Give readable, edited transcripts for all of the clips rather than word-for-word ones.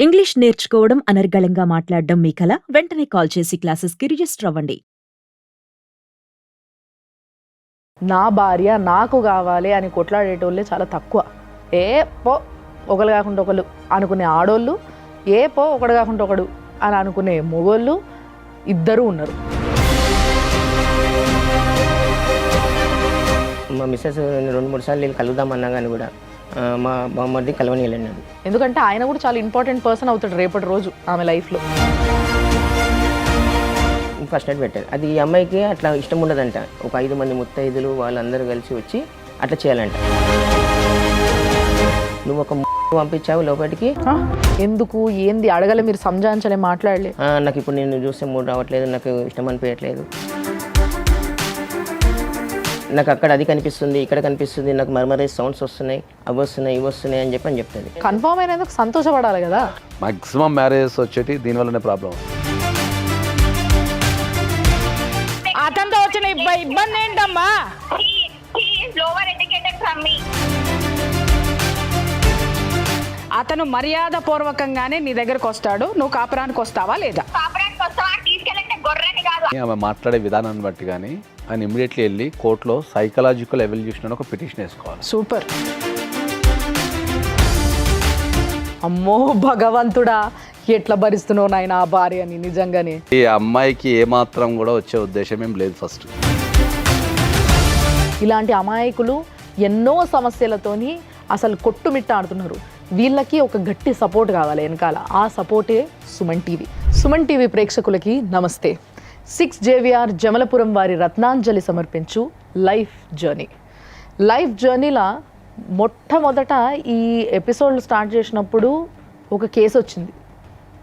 English నేర్చుకోవడం అనర్గళంగా మాట్లాడడం మీ కల వెంటనే కాల్ చేసి క్లాసెస్కి రిజిస్టర్ అవ్వండి. నా భార్య నాకు కావాలి అని కొట్లాడేటోళ్ళే చాలా తక్కువ. ఏ పో ఒకరు కాకుండా ఒకరు అనుకునే ఆడోళ్ళు, ఏ పో ఒకడు కాకుండా ఒకడు అని అనుకునే మొగోళ్ళు ఇద్దరు ఉన్నారు. మా మిస్సెస్ 2-3 సార్లు నేను కలుద్దామన్నా కానీ కూడా మా బామ్మర్ది కలవని వెళ్ళండి. ఎందుకంటే ఆయన కూడా చాలా ఇంపార్టెంట్ పర్సన్ అవుతాడు రేపటి రోజు ఆమె లైఫ్లో. ఫస్ట్ నైట్ పెట్టారు. అది ఈ అమ్మాయికి అట్లా ఇష్టం ఉండదంట. ఒక 5 మంది ముత్తైదులు వాళ్ళందరూ కలిసి వచ్చి అట్లా చేయాలంట. నువ్వు ఒక పంపించావు లోపలికి, ఎందుకు ఏంది అడగలే, మీరు సంజాయించలే, మాట్లాడలే. నాకు ఇప్పుడు నేను చూస్తే మూడు రావట్లేదు, నాకు ఇష్టం అనిపించట్లేదు, నాకు అక్కడ అది కనిపిస్తుంది, ఇక్కడ కనిపిస్తుంది, నాకు మర్మరైజ్ సౌండ్స్ వస్తున్నాయి, అవి వస్తున్నాయి, ఇవి వస్తున్నాయి అని చెప్తుంది. కన్ఫర్మ్ అయినందుకు సంతోషపడాలి కదా. మాక్సిమం మ్యారేజెస్ వచ్చేటి దీనివల్లనే ప్రాబ్లం. అతనితో వచ్చిన ఇబ్బంది ఏంటమ్మా? అతను మర్యాద పూర్వకంగానే నీ దగ్గరకు వస్తాడు, నువ్వు కాపురానికి వస్తావా లేదా? ఆమె మాట్లాడే విధానాన్ని బట్టి కానీ ఆయన ఇమీడియట్లీ వెళ్ళి కోర్టులో సైకలాజికల్ ఎవల్యూషన్ అని ఒక పిటిషన్ వేసుకోవాలి. సూపర్. అమ్మో భగవంతుడా, ఎట్లా భరిస్తున్నావు నాయన ఆ భార్యని నిజంగానే. ఈ అమ్మాయికి ఏమాత్రం కూడా వచ్చే ఉద్దేశం ఏం లేదు. ఫస్ట్ ఇలాంటి అమాయకులు ఎన్నో సమస్యలతోని అసలు కొట్టుమిట్టాడుతున్నారు. వీళ్ళకి ఒక గట్టి సపోర్ట్ కావాలి వెనకాల. ఆ సపోర్టే సుమన్ టీవీ. సుమన్ టీవీ ప్రేక్షకులకి నమస్తే. 6 JVR జమలపురం వారి రత్నాంజలి సమర్పించు లైఫ్ జర్నీ. లైఫ్ జర్నీలా మొట్టమొదట ఈ ఎపిసోడ్లు స్టార్ట్ చేసినప్పుడు ఒక కేసు వచ్చింది.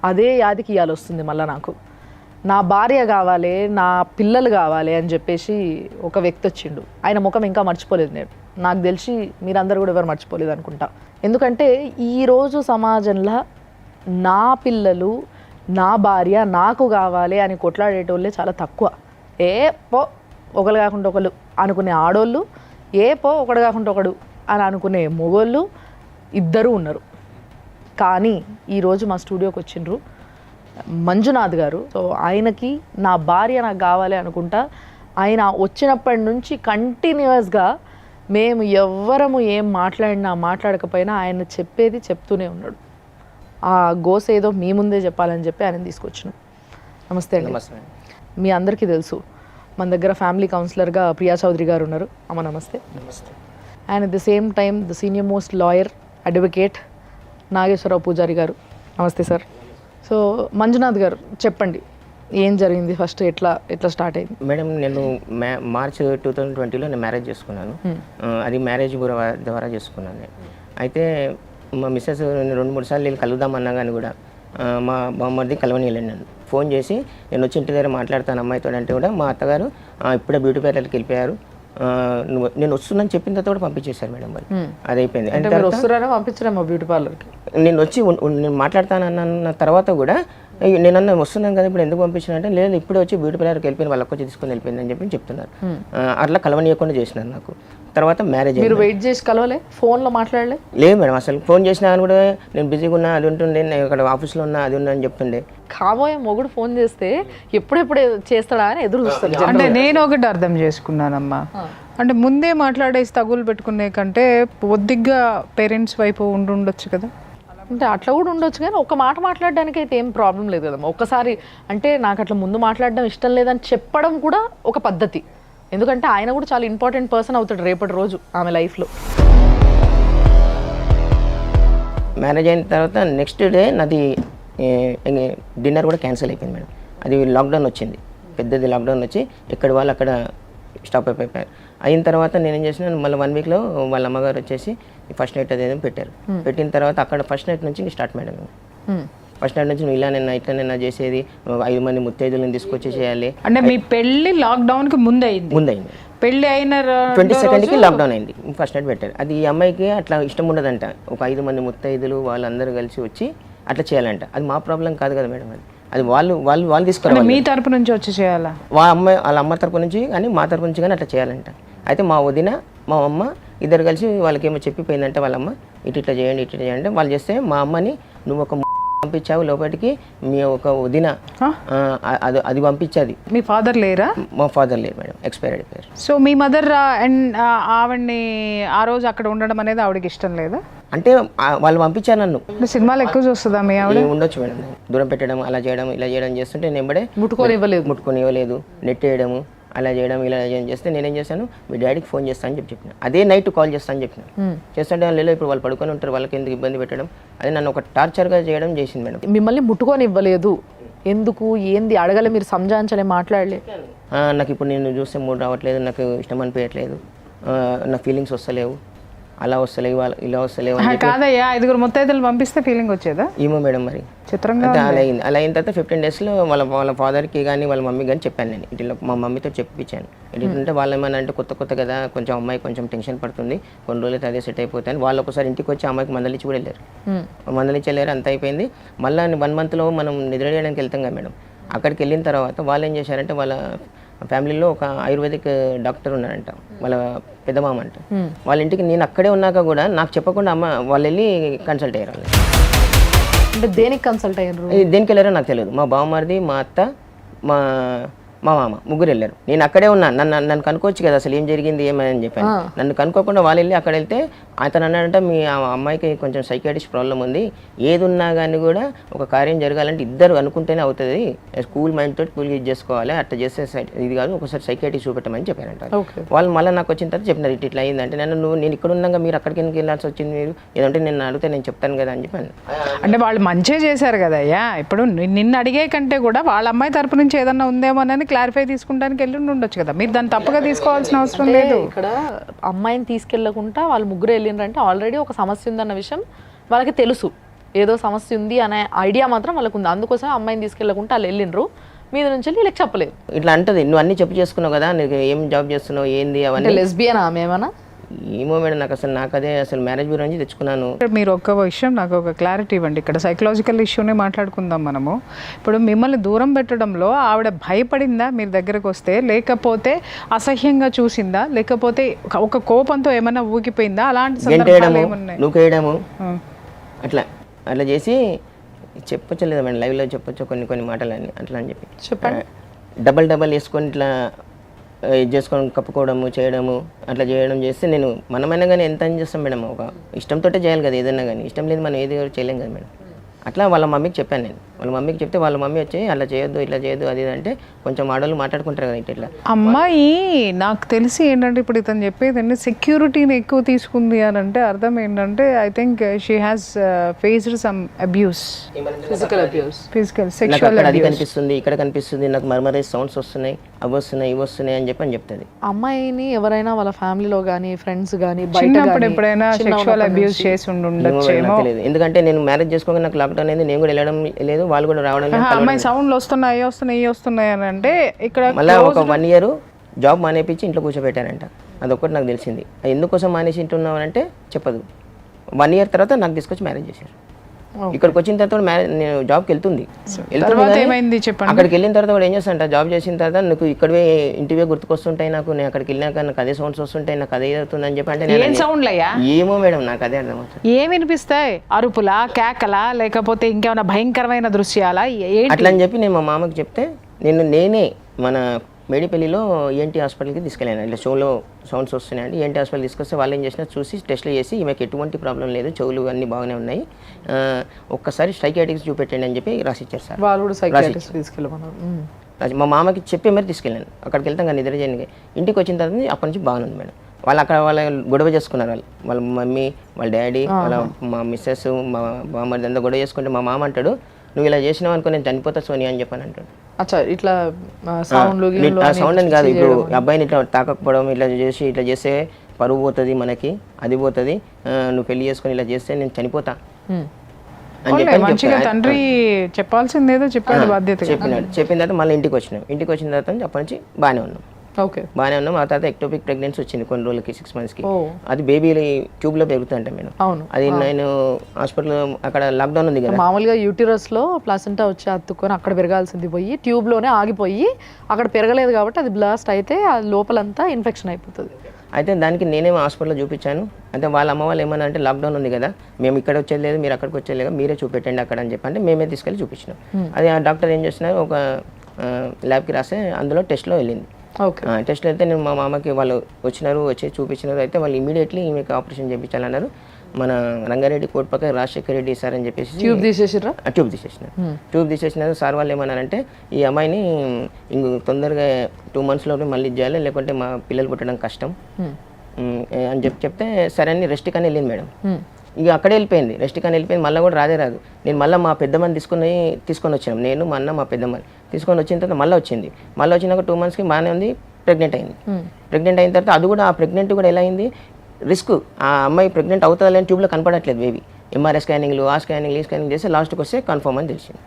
అదే యాదికి ఇవాళ వస్తుంది మళ్ళీ నాకు. నా భార్య కావాలి, నా పిల్లలు కావాలి అని చెప్పేసి ఒక వ్యక్తి వచ్చిండు. ఆయన ముఖం ఇంకా మర్చిపోలేదు నేను. నాకు తెలిసి మీరందరూ కూడా ఎవరు మర్చిపోలేదు అనుకుంటా. ఎందుకంటే ఈరోజు సమాజంలో నా పిల్లలు, నా భార్య నాకు కావాలి అని కొట్లాడేటోళ్ళే చాలా తక్కువ. ఏ పో ఒకరు కాకుండా ఒకరు అనుకునే ఆడోళ్ళు, ఏ పో ఒకడు కాకుండా ఒకడు అని అనుకునే మొగోళ్ళు ఇద్దరు ఉన్నారు. కానీ ఈరోజు మా స్టూడియోకి వచ్చిండ్రు మంజునాథ్ గారు. సో ఆయనకి నా భార్య నాకు కావాలి అనుకుంటా. ఆయన వచ్చినప్పటి నుంచి కంటిన్యూస్గా మేము ఎవ్వరము ఏం మాట్లాడకపోయినా ఆయన చెప్పేది చెప్తూనే ఉన్నాడు. ఆ గోస ఏదో మీ ముందే చెప్పాలని చెప్పి ఆయన తీసుకొచ్చినాం. నమస్తే అండి. మీ అందరికీ తెలుసు మన దగ్గర ఫ్యామిలీ కౌన్సిలర్గా ప్రియా చౌదరి గారు ఉన్నారు. అమ్మ నమస్తే. And at the same time the senior most lawyer advocate Nageswararao Pujari గారు. నమస్తే సార్. సో మంజునాథ్ గారు చెప్పండి, ఏం జరిగింది ఫస్ట్, ఎట్లా స్టార్ట్ అయింది? మేడం, నేను మార్చ్ 2020లో నేను మ్యారేజ్ చేసుకున్నాను. అది మ్యారేజ్ ద్వారా చేసుకున్నాను నేను. అయితే మా మిస్సెస్ 2-3 సార్లు నేను కలుద్దామన్నా కానీ కూడా మా బామ్మర్ది కలవని వెళ్ళండి. ఫోన్ చేసి నేను వచ్చి ఇంటి దగ్గర మాట్లాడతాను అమ్మాయితో అంటే కూడా మా అత్తగారు ఇప్పుడే బ్యూటీ పార్లర్కి వెళ్ళిపోయారు, నేను వస్తున్నాను చెప్పిన తర్వాత కూడా పంపించేశారు మేడం. మరి అది అయిపోయింది. పంపించడమా బ్యూటీ పార్లర్కి? నేను వచ్చి నేను మాట్లాడతానన్న తర్వాత కూడా నేనన్నా వస్తున్నాను కదా ఇప్పుడు ఎందుకు పంపించిన అంటే, లేదు ఇప్పుడే వచ్చి బ్యూటీ పార్లర్కి వెళ్ళిపోయింది, వాళ్ళకి వచ్చి తీసుకొని వెళ్ళిపోయింది అని చెప్పి చెప్తున్నారు. అట్లా కలవనీయకుండా చేసినారు నాకు. తర్వాత మ్యారేజ్. మీరు వెయిట్ చేసి కలవలే, ఫోన్లో మాట్లాడలే? లేదు మేడం, అసలు ఫోన్ చేసినా అని కూడా నేను బిజీగా ఉన్నా, అది ఉంటుండే, నేను ఇక్కడ ఆఫీస్లో ఉన్నా, అది ఉన్నా అని చెప్తుండే. కాబోయే మొగుడు ఫోన్ చేస్తే ఎప్పుడెప్పుడు చేస్తాడా అని ఎదురు చూస్తారు. అంటే నేను ఒకటి అర్థం చేసుకున్నానమ్మా, అంటే ముందే మాట్లాడేసి తగులు పెట్టుకునే కంటే పొద్దుగ్గా పేరెంట్స్ వైపు ఉండొచ్చు కదా. అంటే అట్లా కూడా ఉండొచ్చు, కానీ ఒక మాట మాట్లాడడానికి అయితే ఏం ప్రాబ్లం లేదు కదమ్మా. ఒక్కసారి అంటే నాకు అట్లా ముందు మాట్లాడడం ఇష్టం లేదని చెప్పడం కూడా ఒక పద్ధతి. ఎందుకంటే ఆయన కూడా చాలా ఇంపార్టెంట్ పర్సన్ అవుతాడు రేపటి రోజు ఆమె లైఫ్లో. మ్యారేజ్ అయిన తర్వాత నెక్స్ట్ డే నాది డిన్నర్ కూడా క్యాన్సిల్ అయిపోయింది మేడం. అది లాక్డౌన్ వచ్చింది, పెద్దది లాక్డౌన్ వచ్చి ఎక్కడ వాళ్ళు అక్కడ స్టాప్ అయిపోయారు. అయిన తర్వాత నేను ఏం చేసినా, మళ్ళీ 1 వీక్లో వాళ్ళ అమ్మగారు వచ్చేసి ఫస్ట్ నైట్ అదేదో పెట్టారు. పెట్టిన తర్వాత అక్కడ ఫస్ట్ నైట్ నుంచి స్టార్ట్ మేడం. ఫస్ట్ నైట్ నుంచి ఇలా ఇట్లా చేసేది, 5 మంది ముత్తైదులను తీసుకొచ్చి చేయాలి. అంటే మీ పెళ్లి లాక్డౌన్ కి ముందైంది? పెళ్లి అయిన 22కి లాక్డౌన్ అయింది. ఫస్ట్ నైట్ పెట్టారు. అది ఈ అమ్మాయికి అట్లా ఇష్టం ఉండదంట. ఒక 5 మంది ముత్తైదులు వాళ్ళందరూ కలిసి వచ్చి అట్లా చేయాలంట. అది మా ప్రాబ్లం కాదు కదా మేడం. అది వాళ్ళు తీసుకురావాలి. మీ తరపు నుంచి వచ్చి చేయాలా? వాళ్ళ అమ్మ తరపు నుంచి కానీ మా తరపు నుంచి కానీ అట్లా చేయాలంట. అయితే మా వదిన మా అమ్మ ఇద్దరు కలిసి వాళ్ళకేమో చెప్పిపోయిందంటే వాళ్ళమ్మ ఇట్లా చేయండి ఇట్లా చేయండి. వాళ్ళు చేస్తే మా అమ్మని నువ్వు ఒక పంపించావు లోపలికి మీ ఒక వదిన అది పంపించేది. మీ ఫాదర్ లేరా? మా ఫాదర్ లేరు మేడం, ఎక్స్పైర్ అయిపోయారు. సో మీ మదర్ అండ్ ఆవిడ్ని ఆ రోజు అక్కడ ఉండడం అనేది ఆవిడకి ఇష్టం లేదా? అంటే వాళ్ళు పంపించారు నన్ను. సినిమాలు ఎక్కువ చూస్తుందా మీ ఆవిడ? ఉండొచ్చు మేడం, దూరం పెట్టడం అలా చేయడం ఇలా చేయడం చేస్తుంటే నేను ఎంబడే ముట్టుకొని ఇవ్వలేదు, నెట్ వేయడము అలా చేయడం ఇలా చేయడం చేస్తే నేనేం చేశాను, మీ డాడీకి ఫోన్ చేస్తాను అని చెప్పిన. అదే నైట్ కాల్ చేస్తాను అని చెప్పిన. చేస్తుంటే వాళ్ళు ఇప్పుడు వాళ్ళు పడుకొని ఉంటారు, వాళ్ళకి ఎందుకు ఇబ్బంది పెట్టడం, అది నన్ను ఒక టార్చర్గా చేయడం చేసింది మేడం. మిమ్మల్ని ముట్టుకొని ఇవ్వలేదు ఎందుకు, ఏంది అడగలే, మీరు సంజాయించలే, మాట్లాడలే? నాకు ఇప్పుడు నేను చూస్తే మూడు రావట్లేదు, నాకు ఇష్టం అనిపించట్లేదు, నా ఫీలింగ్స్ వస్తలేవు, అలా వస్తలేవు, ఇలా వస్తలేవు. కాదయ్యా, 5 ముత్తైదులు పంపిస్తే ఫీలింగ్ వచ్చేదా? ఏమో మేడం, మరి చిత్రంగా అలా అయింది. అలా అయిన తర్వాత 15 డేస్లో వాళ్ళ ఫాదర్కి కానీ వాళ్ళ మమ్మీ కానీ చెప్పాను నేను. ఇట్లా మా మమ్మీతో చెప్పించాను. ఏంటంటే వాళ్ళు ఏమన్నా అంటే కొత్త కదా, కొంచెం అమ్మాయి కొంచెం టెన్షన్ పడుతుంది, కొన్ని రోజులు అదే సెట్ అయిపోతాను. వాళ్ళు ఒకసారి ఇంటికి వచ్చి అమ్మాయికి మందలిచ్చి కూడా వెళ్ళారు. మందలిచ్చి వెళ్ళారు, అంత అయిపోయింది. మళ్ళీ 1 మంత్లో మనం నిద్ర చేయడానికి వెళ్తాం కదా మేడం. అక్కడికి వెళ్ళిన తర్వాత వాళ్ళు ఏం చేశారంటే, వాళ్ళ ఫ్యామిలీలో ఒక ఆయుర్వేదిక్ డాక్టర్ ఉన్నారంట, వాళ్ళ పెద్ద మామ అంట. వాళ్ళ ఇంటికి నేను అక్కడే ఉన్నాక కూడా నాకు చెప్పకుండా వాళ్ళు వెళ్ళి కన్సల్ట్ అయ్యారు. అంటే దేనికి కన్సల్ట్ అయ్యారు? దేనికి వెళ్ళారో నాకు తెలియదు. మా బావమరిది, మా అత్త, మా మామ ముగ్గురు వెళ్ళారు. నేను అక్కడే ఉన్నాను. నన్ను కనుక్కోవచ్చు కదా అసలు ఏం జరిగింది ఏమని చెప్పాను. నన్ను కనుక్కోకుండా వాళ్ళు వెళ్ళి అక్కడ వెళ్తే అతను అన్నాడంటే, మీ అమ్మాయికి కొంచెం సైకాటిస్ట్ ప్రాబ్లం ఉంది, ఏది ఉన్నా కానీ కూడా ఒక కార్యం జరగాలంటే ఇద్దరు అనుకుంటేనే అవుతుంది, కూల్ మైండ్ తోటి కూల్ ఇది చేసుకోవాలి, అట్లా చేస్తే ఇది కాదు, ఒకసారి సైకాటిస్ట్ చూపెట్టమని చెప్పారంట. వాళ్ళు మళ్ళీ నాకు వచ్చిన తర్వాత చెప్పినారు, ఇట్లా అయిందంటే నేను ఇక్కడ ఉన్నాగా మీరు అక్కడికి ఎందుకు వెళ్ళాల్సి వచ్చింది, మీరు ఏదంటే నేను అడిగితే నేను చెప్తాను కదా అని చెప్పాను. అంటే వాళ్ళు మంచిగా చేశారు కదయ్యా. ఇప్పుడు నిన్ను అడిగే కంటే కూడా వాళ్ళ అమ్మాయి తరపు నుంచి ఏదన్నా ఉందేమోనని క్లారిఫై తీసుకుంటానికి వెళ్ళి ఉండొచ్చు కదా, మీరు దాన్ని తప్పుగా తీసుకోవాల్సిన అవసరం లేదు. ఇక్కడ అమ్మాయిని తీసుకెళ్లకుండా వాళ్ళు ముగ్గురు వెళ్ళిండ్రంటే ఆల్రెడీ ఒక సమస్య ఉందన్న విషయం వాళ్ళకి తెలుసు, ఏదో సమస్య ఉంది అనే ఐడియా మాత్రం వాళ్ళకు ఉంది. అందుకోసం అమ్మాయిని తీసుకెళ్లకుండా వాళ్ళు వెళ్ళిండ్రు, మీద నుంచి వీళ్ళకి చెప్పలేదు. ఇట్లా అంటది, నువ్వు అన్ని చేసుకున్నావు కదా, నీకు ఏం జాబ్ చేస్తున్నావు ఏంది అవన్నీ. లెస్బియన్ ఆమె ఏమన్నా? ఏమో మేడం, నాకు అదే అసలు మ్యారేజ్ బ్యూరో నుంచి తెచ్చుకున్నాను. మీరు ఒక్క విషయం నాకు ఒక క్లారిటీ ఇవ్వండి. ఇక్కడ సైకలాజికల్ ఇష్యూనే మాట్లాడుకుందాం మనము. ఇప్పుడు మిమ్మల్ని దూరం పెట్టడంలో ఆవిడ భయపడిందా మీరు దగ్గరకు వస్తే, లేకపోతే అసహ్యంగా చూసిందా, లేకపోతే ఒక కోపంతో ఏమైనా ఊగిపోయిందా? అలాంటి సందర్భాలు ఏమున్నాయి? నూకేయడము అట్లా చేసి చెప్పొచ్చు లేదా మేడం, లైవ్లో చెప్పొచ్చు కొన్ని మాటలన్నీ అట్లా అని చెప్పి చెప్పండి. డబల్ వేసుకొని ఇట్లా ఇది చేసుకొని కప్పుకోవడము చేయడము అట్లా చేయడం చేస్తే, నేను మనమైనా కానీ ఎంత అని చేస్తాం మేడం, ఒక ఇష్టంతో చేయాలి కదా ఏదైనా కానీ, ఇష్టం లేదు మనం ఏది చేయలేం కదా మేడం. అట్లా వాళ్ళ మమ్మీకి చెప్పాను నేను. వాళ్ళ మమ్మీకి చెప్తే వాళ్ళ మమ్మీ వచ్చి అలా చేయొద్దు ఇట్లా చేయొద్దు అది అంటే కొంచెం ఆడవాళ్ళు మాట్లాడుకుంటారు కదా ఇట్లా. అమ్మాయి నాకు తెలిసి ఏంటంటే, ఇప్పుడు ఇతను చెప్పేదండి సెక్యూరిటీని ఎక్కువ తీసుకుంది అని అంటే అర్థం ఏంటంటే, I think she has faced some abuse, physical sexual అది కనిపిస్తుంది, ఇక్కడ కనిపిస్తుంది, నాకు మర్మరైజ్ సౌండ్స్ వస్తున్నాయి, అవి వస్తున్నాయి ఇవి వస్తున్నాయి అని చెప్తుంది. అమ్మాయిని ఎవరైనా వాళ్ళ ఫ్యామిలీలో కానీ ఫ్రెండ్స్ కానీ చిన్నప్పుడు ఎప్పుడైనా సెక్షువల్ అబ్యూస్ చేసి ఉండొచ్చేమో. ఎందుకంటే నేను మ్యారేజ్ చేసుకోగా నాకు లాక్డౌన్ అయింది, నేను కూడా వెళ్ళడం లేదు, వాళ్ళు కూడా రావడం లేదు. అమ్మాయి సౌండ్లు వస్తున్నాయి అని అంటే ఇక్కడ మళ్ళీ ఒక 1 year జాబ్ మానేపించి ఇంట్లో కూర్చోబెట్టానంట. అదొక్కటి నాకు తెలిసింది. ఎందుకోసం మానేసి ఇంటున్నావు అంటే చెప్పదు. 1 year తర్వాత నాకు తీసుకొచ్చి మ్యారేజ్ చేశారు. ఇక్కడికి వచ్చిన తర్వాత నేను జాబ్కి వెళ్తుంది, అక్కడికి వెళ్ళిన తర్వాత కూడా ఏం చేస్తానంట, జాబ్ చేసిన తర్వాత నాకు ఇక్కడే ఇంటివే గుర్తుకొస్తుంటాయి, నేను అక్కడికి వెళ్ళినాక నాకు అదే సౌండ్స్ వస్తుంటాయి, నాకు అదే అవుతుంది అని చెప్పి అంటే ఏమో మేడం నాకు అదే అర్థమవుతుంది. ఏం వినిపిస్తాయి, అరుపులా, కేకలా, లేకపోతే ఇంకేమైనా భయంకరమైన దృశ్యాలా అట్లా అని చెప్పి నేను మా మామకి చెప్తే, నేనే మన మేడిపల్లిలో ENT హాస్పిటల్కి తీసుకెళ్ళాను. ఇట్లా షోలో సౌండ్స్ వస్తున్నాయండి, ENT హాస్పిటల్ తీసుకొస్తే వాళ్ళు ఏం చేసినా చూసి టెస్ట్లు చేసి ఈమెకి ఎటువంటి ప్రాబ్లం లేదు, చెవులు అన్నీ బాగానే ఉన్నాయి, ఒక్కసారి సైకియాట్రిస్ట్ చూపెట్టండి అని చెప్పి రాసిచ్చారు సార్. వాళ్ళు కూడా సైకియాట్రిస్ట్ తీసుకెళ్ళమన్నారు. మా మామకి చెప్పి మరి తీసుకెళ్ళాను. అక్కడికి వెళ్తాం కానీ నిద్ర చేయడానికి. ఇంటికి వచ్చిన తర్వాత అప్పటి నుంచి బాగానే ఉంది మేడం. వాళ్ళ గొడవ చేసుకున్నారు, వాళ్ళ మమ్మీ వాళ్ళ డాడీ మా మిస్సెస్ మా బామ్మది అంతా గొడవ చేసుకుంటే మా మామ అంటాడు, నువ్వు ఇలా చేసినావు అనుకో నేను చనిపోతా సోనియా అని చెప్పాను అంటాడు. ఇట్లా సౌండ్ అని కాదు, ఇప్పుడు అబ్బాయిని ఇట్లా తాకకపోవడం, ఇట్లా చేస్తే పరువు పోతుంది మనకి, అది పోతుంది, నువ్వు పెళ్లి చేసుకొని ఇలా చేస్తే నేను చనిపోతా అని చెప్పి తండ్రి చెప్పాల్సిందేదో చెప్పాడు, బాధ్యత చెప్పినాడు. చెప్పిన తర్వాత మళ్ళీ ఇంటికి వచ్చినాం. ఇంటికి వచ్చిన తర్వాత అప్పటి నుంచి బాగానే ఉన్నాం. బాగానే ఉన్నాం. ఆ తర్వాత ఎక్టోపిక్ ప్రెగ్నెన్సీ వచ్చింది కొన్ని రోజులకి, 6 monthsకి. అది బేబీ ట్యూబ్లో పెరుగుతుందంట మేడం. అది నేను హాస్పిటల్ అక్కడ లాక్డౌన్ ఉంది కదా, మామూలుగా యూటిరస్లో ప్లాసెంటా వచ్చి అతుక్కొని అక్కడ పెరగాల్సింది పోయి ట్యూబ్లోనే ఆగిపోయి అక్కడ పెరగలేదు కాబట్టి అది బ్లాస్ట్ అయితే అది లోపలంతా ఇన్ఫెక్షన్ అయిపోతుంది. అయితే దానికి నేనేమో హాస్పిటల్లో చూపించాను. అయితే వాళ్ళ అమ్మ వాళ్ళు ఏమన్నా అంటే లాక్డౌన్ ఉంది కదా, మేము ఇక్కడ వచ్చేది లేదు, మీరు అక్కడికి వచ్చేది లేదు, మీరే చూపెట్టండి అక్కడ అని చెప్పి అంటే మేమే తీసుకెళ్ళి చూపించినాం. అది ఆ డాక్టర్ ఏం చేస్తున్నారు, ఒక ల్యాబ్కి రాస్తే అందులో టెస్ట్లో వెళ్ళింది. టెస్ట్లో అయితే నేను మా మామకి వాళ్ళు వచ్చి చూపించినారు. అయితే వాళ్ళు ఇమీడియట్లీ ఈమెకి ఆపరేషన్ చేయించాలన్నారు. మన రంగారెడ్డి కోర్టు పక్కన రాజశేఖర్ రెడ్డి సార్ అని చెప్పేసి ట్యూబ్ తీసేసినారు. సార్ వాళ్ళు ఏమన్నారంటే ఈ అమ్మాయిని ఇంక తొందరగా 2 monthsలో మళ్ళీ చేయాలి, లేకుంటే మా పిల్లలు పుట్టడం కష్టం అని చెప్తే సరే అని రెస్ట్ కానీ వెళ్ళింది మేడం. ఇక అక్కడే వెళ్ళిపోయింది, రెస్ట్ కానీ వెళ్ళిపోయింది. మళ్ళీ కూడా రాదు. నేను మళ్ళీ మా పెద్దమ్మని తీసుకొని వచ్చాను, నేను మా అన్న మా పెద్దమ్మని తీసుకొని వచ్చిన తర్వాత మళ్ళీ వచ్చినాక 2 monthsకి బాగానే ఉంది, ప్రెగ్నెంట్ అయింది. ప్రెగ్నెంట్ అయిన తర్వాత అది కూడా ఆ ప్రెగ్నెంట్ కూడా ఎలా అయింది, రిస్క్. ఆ అమ్మాయి ప్రెగ్నెంట్ అవుతుందా లేని ట్యూబ్లో కనపడట్లేదు బేబీ. ఎంఆర్ఐ స్కానింగ్లు ఈ స్కానింగ్ చేస్తే లాస్ట్కి వస్తే కన్ఫర్మ్ అని తెలిసింది.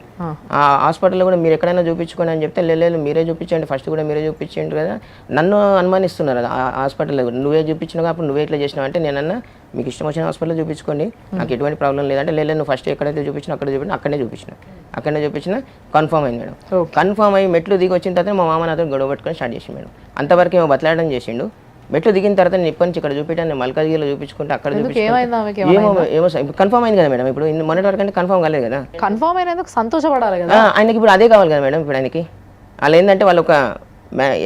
ఆ హాస్పిటల్లో కూడా మీరు ఎక్కడైనా చూపించుకోండి అని చెప్తే లేదు మీరే చూపించండి, ఫస్ట్ కూడా మీరే చూపించండి కదా. నన్ను అనుమానిస్తున్నారు ఆ హాస్పిటల్లో కూడా, నువ్వే చూపించినావు అప్పుడు నువ్వే ఇట్లా చేసినావు అంటే నేనన్నా మీకు ఇష్టం వచ్చిన హాస్పిటల్లో చూపించుకోండి, నాకు ఎటువంటి ప్రాబ్లం లేదంటే లేదు నువ్వు ఫస్ట్ ఎక్కడైతే చూపించినా అక్కడే చూపించిన కన్ఫర్మ్ అయింది మేడం. కన్ఫర్మ్ అయ్యి మెట్లు దిగి వచ్చిన తర్వాత మా మామ నాతో గొడవ పట్టుకొని స్టార్ట్ చేసి మేడం. అంతవరకు ఏమో బతలాడడం చేసిండు. మెట్లు దిగిన తర్వాత నేను ఇప్పటి నుంచి ఇక్కడ చూపించాను, నేను మల్కాజ్గిరిలో చూపించుకుంటే అక్కడ ఏమో కన్ఫర్మ్ అయింది కదా మేడం. ఇప్పుడు మొన్నటి వరకు అంటే కన్ఫర్మ్ కాలేదు కదా, కన్ఫర్మ్ అయినందుకు సంతోషపడాలి కదా. ఆయనకి ఇప్పుడు అదే కావాలి కదా మేడం. ఇప్పుడు ఆయనకి వాళ్ళు ఏంటంటే వాళ్ళు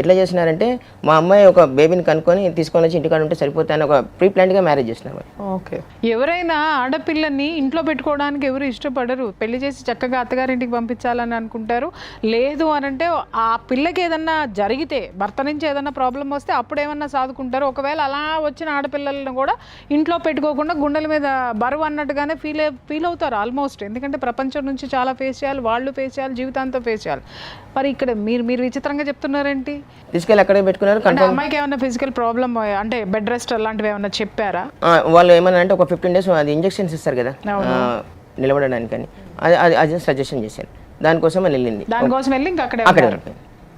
ఎట్లా చేసినారంటే మా అమ్మాయి ఒక బేబీని కనుక్కొని తీసుకొని వచ్చి ఇంటికాడ ఉంటే సరిపోతాయని ఒక ప్రీ ప్లాన్డ్గా మ్యారేజ్ చేసినారు. ఓకే, ఎవరైనా ఆడపిల్లని ఇంట్లో పెట్టుకోవడానికి ఎవరు ఇష్టపడరు, పెళ్లి చేసి చక్కగా అత్తగారింటికి పంపించాలని అనుకుంటారు. లేదు అనంటే ఆ పిల్లకి ఏదన్నా జరిగితే, భర్త నుంచి ఏదన్నా ప్రాబ్లం వస్తే అప్పుడు ఏమన్నా సాదుకుంటారు. ఒకవేళ అలా వచ్చిన ఆడపిల్లలను కూడా ఇంట్లో పెట్టుకోకుండా గుండెల మీద బరువు అన్నట్టుగానే ఫీల్ అవుతారు ఆల్మోస్ట్. ఎందుకంటే ప్రపంచం నుంచి చాలా ఫేస్ చేయాలి, వాళ్ళు ఫేస్ చేయాలి, జీవితాంతం ఫేస్ చేయాలి. మరి ఇక్కడ మీరు విచిత్రంగా చెప్తున్నారేంటి? తీసుకెళ్ళి అక్కడే పెట్టుకున్నారు. అమ్మాయికి ఏమన్నా ఫిజికల్ ప్రాబ్లమ్ అంటే బెడ్ రెస్ట్ అలాంటివి ఏమన్నా చెప్పారా? వాళ్ళు ఏమన్నా అంటే ఒక 15 days అది ఇంజెక్షన్స్ ఇస్తారు కదా నిలబడడానికి అని, అది సజెషన్ చేశారు. దానికోసం వెళ్ళింది. దానికోసం వెళ్ళి ఇంకా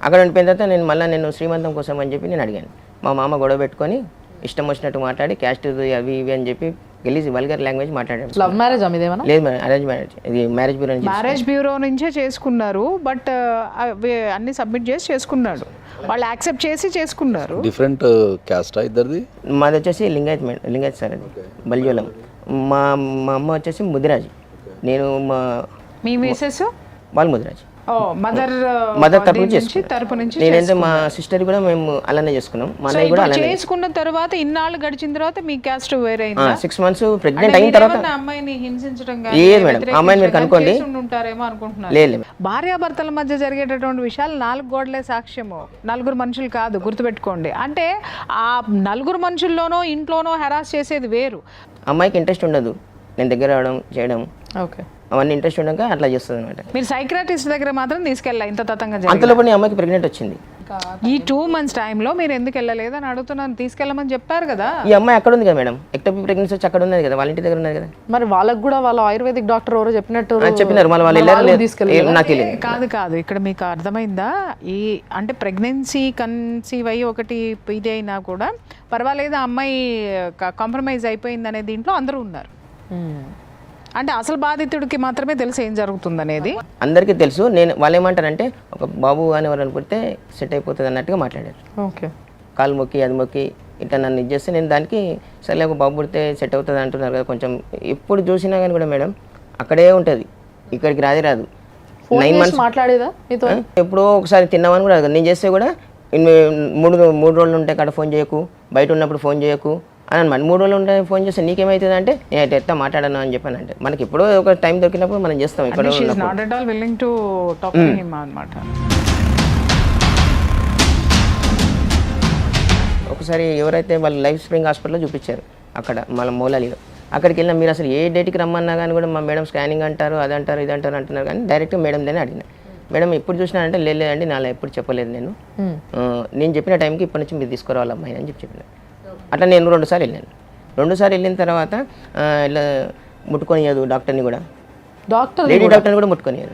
అక్కడ ఉండిపోయిన తర్వాత నేను శ్రీమంతం కోసం అని చెప్పి నేను అడిగాను. మా మామ గొడవ పెట్టుకొని ఇష్టం వచ్చినట్టు మాట్లాడి క్యాస్ట్ అవి ఇవి అని చెప్పి గెలిచి వల్గర్ లాంగ్వేజ్ మాట్లాడారు. లవ్ మ్యారేజ్ అదేమన్నా? లేదు మేడం, అరేంజ్ మ్యారేజ్. ఇది మ్యారేజ్ బ్యూరో నుంచే చేసుకున్నారు. బట్ అన్ని సబ్మిట్ చేసి చేసుకున్నాడు, వాళ్ళు యాక్సెప్ట్ చేసి చేసుకున్నారు. డిఫరెంట్ క్యాస్ట్ ఇద్దరిది. మాది వచ్చేసి లింగాయత్ సార్, అది బల్యోలం. మా అమ్మ వచ్చేసి ముదిరాజు, నేను మీ మిసెస్ వాళ్ళు ముదిరాజు. మదర్ తరపు నుంచి నేనైతే మా సిస్టర్ కూడా మేము అలానే చేసుకున్నాం. మా అన్నయ్య కూడా అలానే చేసుకున్న తర్వాత ఇన్నాళ్ళు గడిచిన తర్వాత మీ క్యాస్ట్ వేరే 6 months ప్రెగ్నెంట్ అయిన తర్వాత అమ్మాయిని హింసించడం లేదు మేడం. అమ్మాయిని మీరు కనుక్కోండి, ఉంటారేమో అనుకుంటున్నారు. లేదు భార్యాభర్తల మధ్య జరిగేటటువంటి విషయాలు 4 గోడలే సాక్ష్యము, 4 మనుషులు కాదు, గుర్తుపెట్టుకోండి. అంటే ఆ 4 మనుషుల్లోనో ఇంట్లోనో హెరాస్ చేసేది వేరు. అమ్మాయికి ఇంట్రెస్ట్ ఉండదు నేను దగ్గర రావడం చేయడం, ఓకే, అవన్నీ ఇంట్రెస్ట్ ఉండక అట్లా చేస్తుంది అనమాట. మీరు సైక్రాటిస్ట్ దగ్గర మాత్రం తీసుకెళ్ళా ఇంత తతంగా? అంతలోపు అమ్మాయికి ప్రెగ్నెంట్ వచ్చింది. ఈ 2 months టైంలో మీరు ఎందుకు వెళ్ళలేదు అని అడుగుతున్నాను. తీసుకెళ్ళమని చెప్పారు కదా. ఈ అమ్మాయి అక్కడ ఉంది కదా మేడం, ఎక్టోపిక్ ప్రెగ్నెన్సీ వచ్చి అక్కడ ఉన్నది కదా, వాళ్ళ ఇంటి దగ్గర ఉన్నది కదా. మరి వాళ్ళకి కూడా వాళ్ళ ఆయుర్వేదిక్ డాక్టర్ ఎవరో చెప్పినారు, మళ్ళీ వాళ్ళు నాకు తెలియదు. కాదు ఇక్కడ మీకు అర్థమైందా? ఈ అంటే ప్రెగ్నెన్సీ కన్సీవ్ అయ్యి ఒకటి ఇది అయినా కూడా పర్వాలేదు, అమ్మాయి కాంప్రమైజ్ అయిపోయింది అనే దీంట్లో అందరూ ఉన్నారు. అంటే అసలు బాధితుడికి మాత్రమే తెలుసు ఏం జరుగుతుంది అనేది. అందరికీ తెలుసు. వాళ్ళు ఏమంటారంటే ఒక బాబు అని ఎవరు అనుకుంటే సెట్ అయిపోతుంది అన్నట్టుగా మాట్లాడారు. ఓకే, కాలు మొక్కి అది మొక్కి ఇట్లా నన్ను ఇది చేస్తే నేను దానికి సరే ఒక బాబు పుడితే సెట్ అవుతుంది అంటున్నారు కదా. కొంచెం ఎప్పుడు చూసినా కానీ కూడా మేడం అక్కడే ఉంటుంది, ఇక్కడికి రాదు. 9 months మాట్లాడేదా ఎప్పుడో ఒకసారి తిన్నామని కూడా నేను చేస్తే కూడా 3 రోజులు ఉంటే అక్కడ ఫోన్ చేయకు, బయట ఉన్నప్పుడు ఫోన్ చేయకు అని అనమాట. 3 రోజులు ఉంటే ఫోన్ చేస్తే నీకేమవుతుంది అంటే నేను ఎట్లా మాట్లాడాను అని చెప్పాను. అంటే మనకి ఎప్పుడో ఒక టైం దొరికినప్పుడు మనం చేస్తాం. ఇక్కడ ఒకసారి ఎవరైతే వాళ్ళు లైఫ్ స్ప్రింగ్ హాస్పిటల్లో చూపించారు అక్కడ మన మౌలాలిలో, అక్కడికి వెళ్ళినా మీరు అసలు ఏ డేట్కి రమ్మన్నా కానీ కూడా మా మేడం స్కానింగ్ అంటారు, అది అంటారు, ఇది అంటారు అంటున్నారు. కానీ డైరెక్ట్ మేడం దాన్ని అడిగిన, మేడం ఎప్పుడు చూసినా అంటే లేదండి నాలో ఎప్పుడు చెప్పలేదు, నేను చెప్పిన టైంకి ఇప్పటి నుంచి మీరు తీసుకురావాలి అమ్మాయి అని చెప్పిన. అట్లా నేను 2 సార్లు వెళ్ళాను. 2 సార్లు వెళ్ళిన తర్వాత ఇలా ముట్టుకొనియదు డాక్టర్ని కూడా, లేడీ డాక్టర్ని కూడా ముట్టుకొనియదు.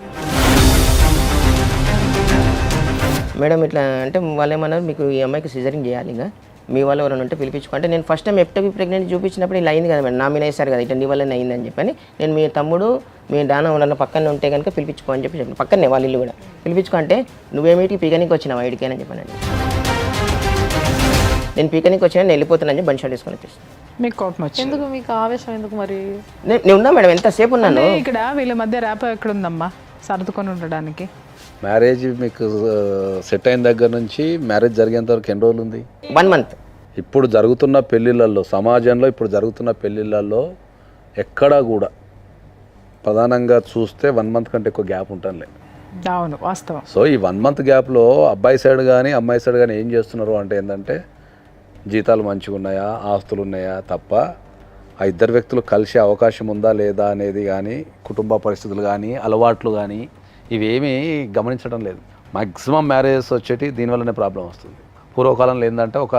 మేడం ఇట్లా అంటే వాళ్ళు ఏమన్నారు, మీకు ఈ అమ్మాయికి సిజరింగ్ చేయాలి, ఇంకా మీ వాళ్ళు ఎవరైనా ఉంటే పిలిపించుకుంటే. నేను ఫస్ట్ టైం ఎక్టోపిక్ ప్రెగ్నెంట్ చూపించినప్పుడు ఇలా అయింది కదా మేడం, నా మీద వేశారు కదా, ఇట్లా నీ వల్లనే అయిందని చెప్పని నేను మీ తమ్ముడు మీ దాన వాళ్ళ పక్కనే ఉంటే కనుక పిలిపించుకో అని చెప్పి చెప్పాను. పక్కనే వాళ్ళ ఇల్లు కూడా పిలిపించుకో అంటే నువ్వేమిటికి పిగనికి వచ్చినావు ఐడికి అని చెప్పానండి. నేను పీకనికి వచ్చాను, నేను వెళ్ళిపోతున్నాను అని బండి షాట్ వేసుకొని వచ్చేసి మీకు కోపం వచ్చింది. ఎందుకు మీకు ఆవేశం ఎందుకు మరి? నేను ఉన్నా మేడం, ఎంతసేపు ఉన్నాను. అంటే ఇక్కడ వీళ్ళ మధ్య ర్యాప్ ఎక్కడ ఉందమ్మా సర్దుకొని ఉండడానికి? మ్యారేజ్ మీకు సెట్ అయిన దగ్గర నుంచి మ్యారేజ్ జరిగేంత వరకు ఎన్ని రోజులు ఉంది? 1 month. ఇప్పుడు జరుగుతున్న పెళ్ళిళ్ళల్లో, సమాజంలో ఇప్పుడు జరుగుతున్న పెళ్ళిళ్ళల్లో ఎక్కడా కూడా ప్రధానంగా చూస్తే 1 month కంటే ఎక్కువ గ్యాప్ ఉంటుందిలే. అవును, వాస్తవం. సో ఈ 1 month గ్యాప్లో అబ్బాయి సైడ్ కానీ అమ్మాయి సైడ్ కానీ ఏం చేస్తున్నారు అంటే ఏంటంటే జీతాలు మంచిగా ఉన్నాయా, ఆస్తులు ఉన్నాయా తప్ప ఆ ఇద్దరు వ్యక్తులు కలిసే అవకాశం ఉందా లేదా అనేది కానీ, కుటుంబ పరిస్థితులు కానీ, అలవాట్లు కానీ ఇవేమీ గమనించడం లేదు. మ్యాక్సిమం మ్యారేజెస్ వచ్చేటి దీనివల్లనే ప్రాబ్లం వస్తుంది. పూర్వకాలంలో ఏంటంటే ఒక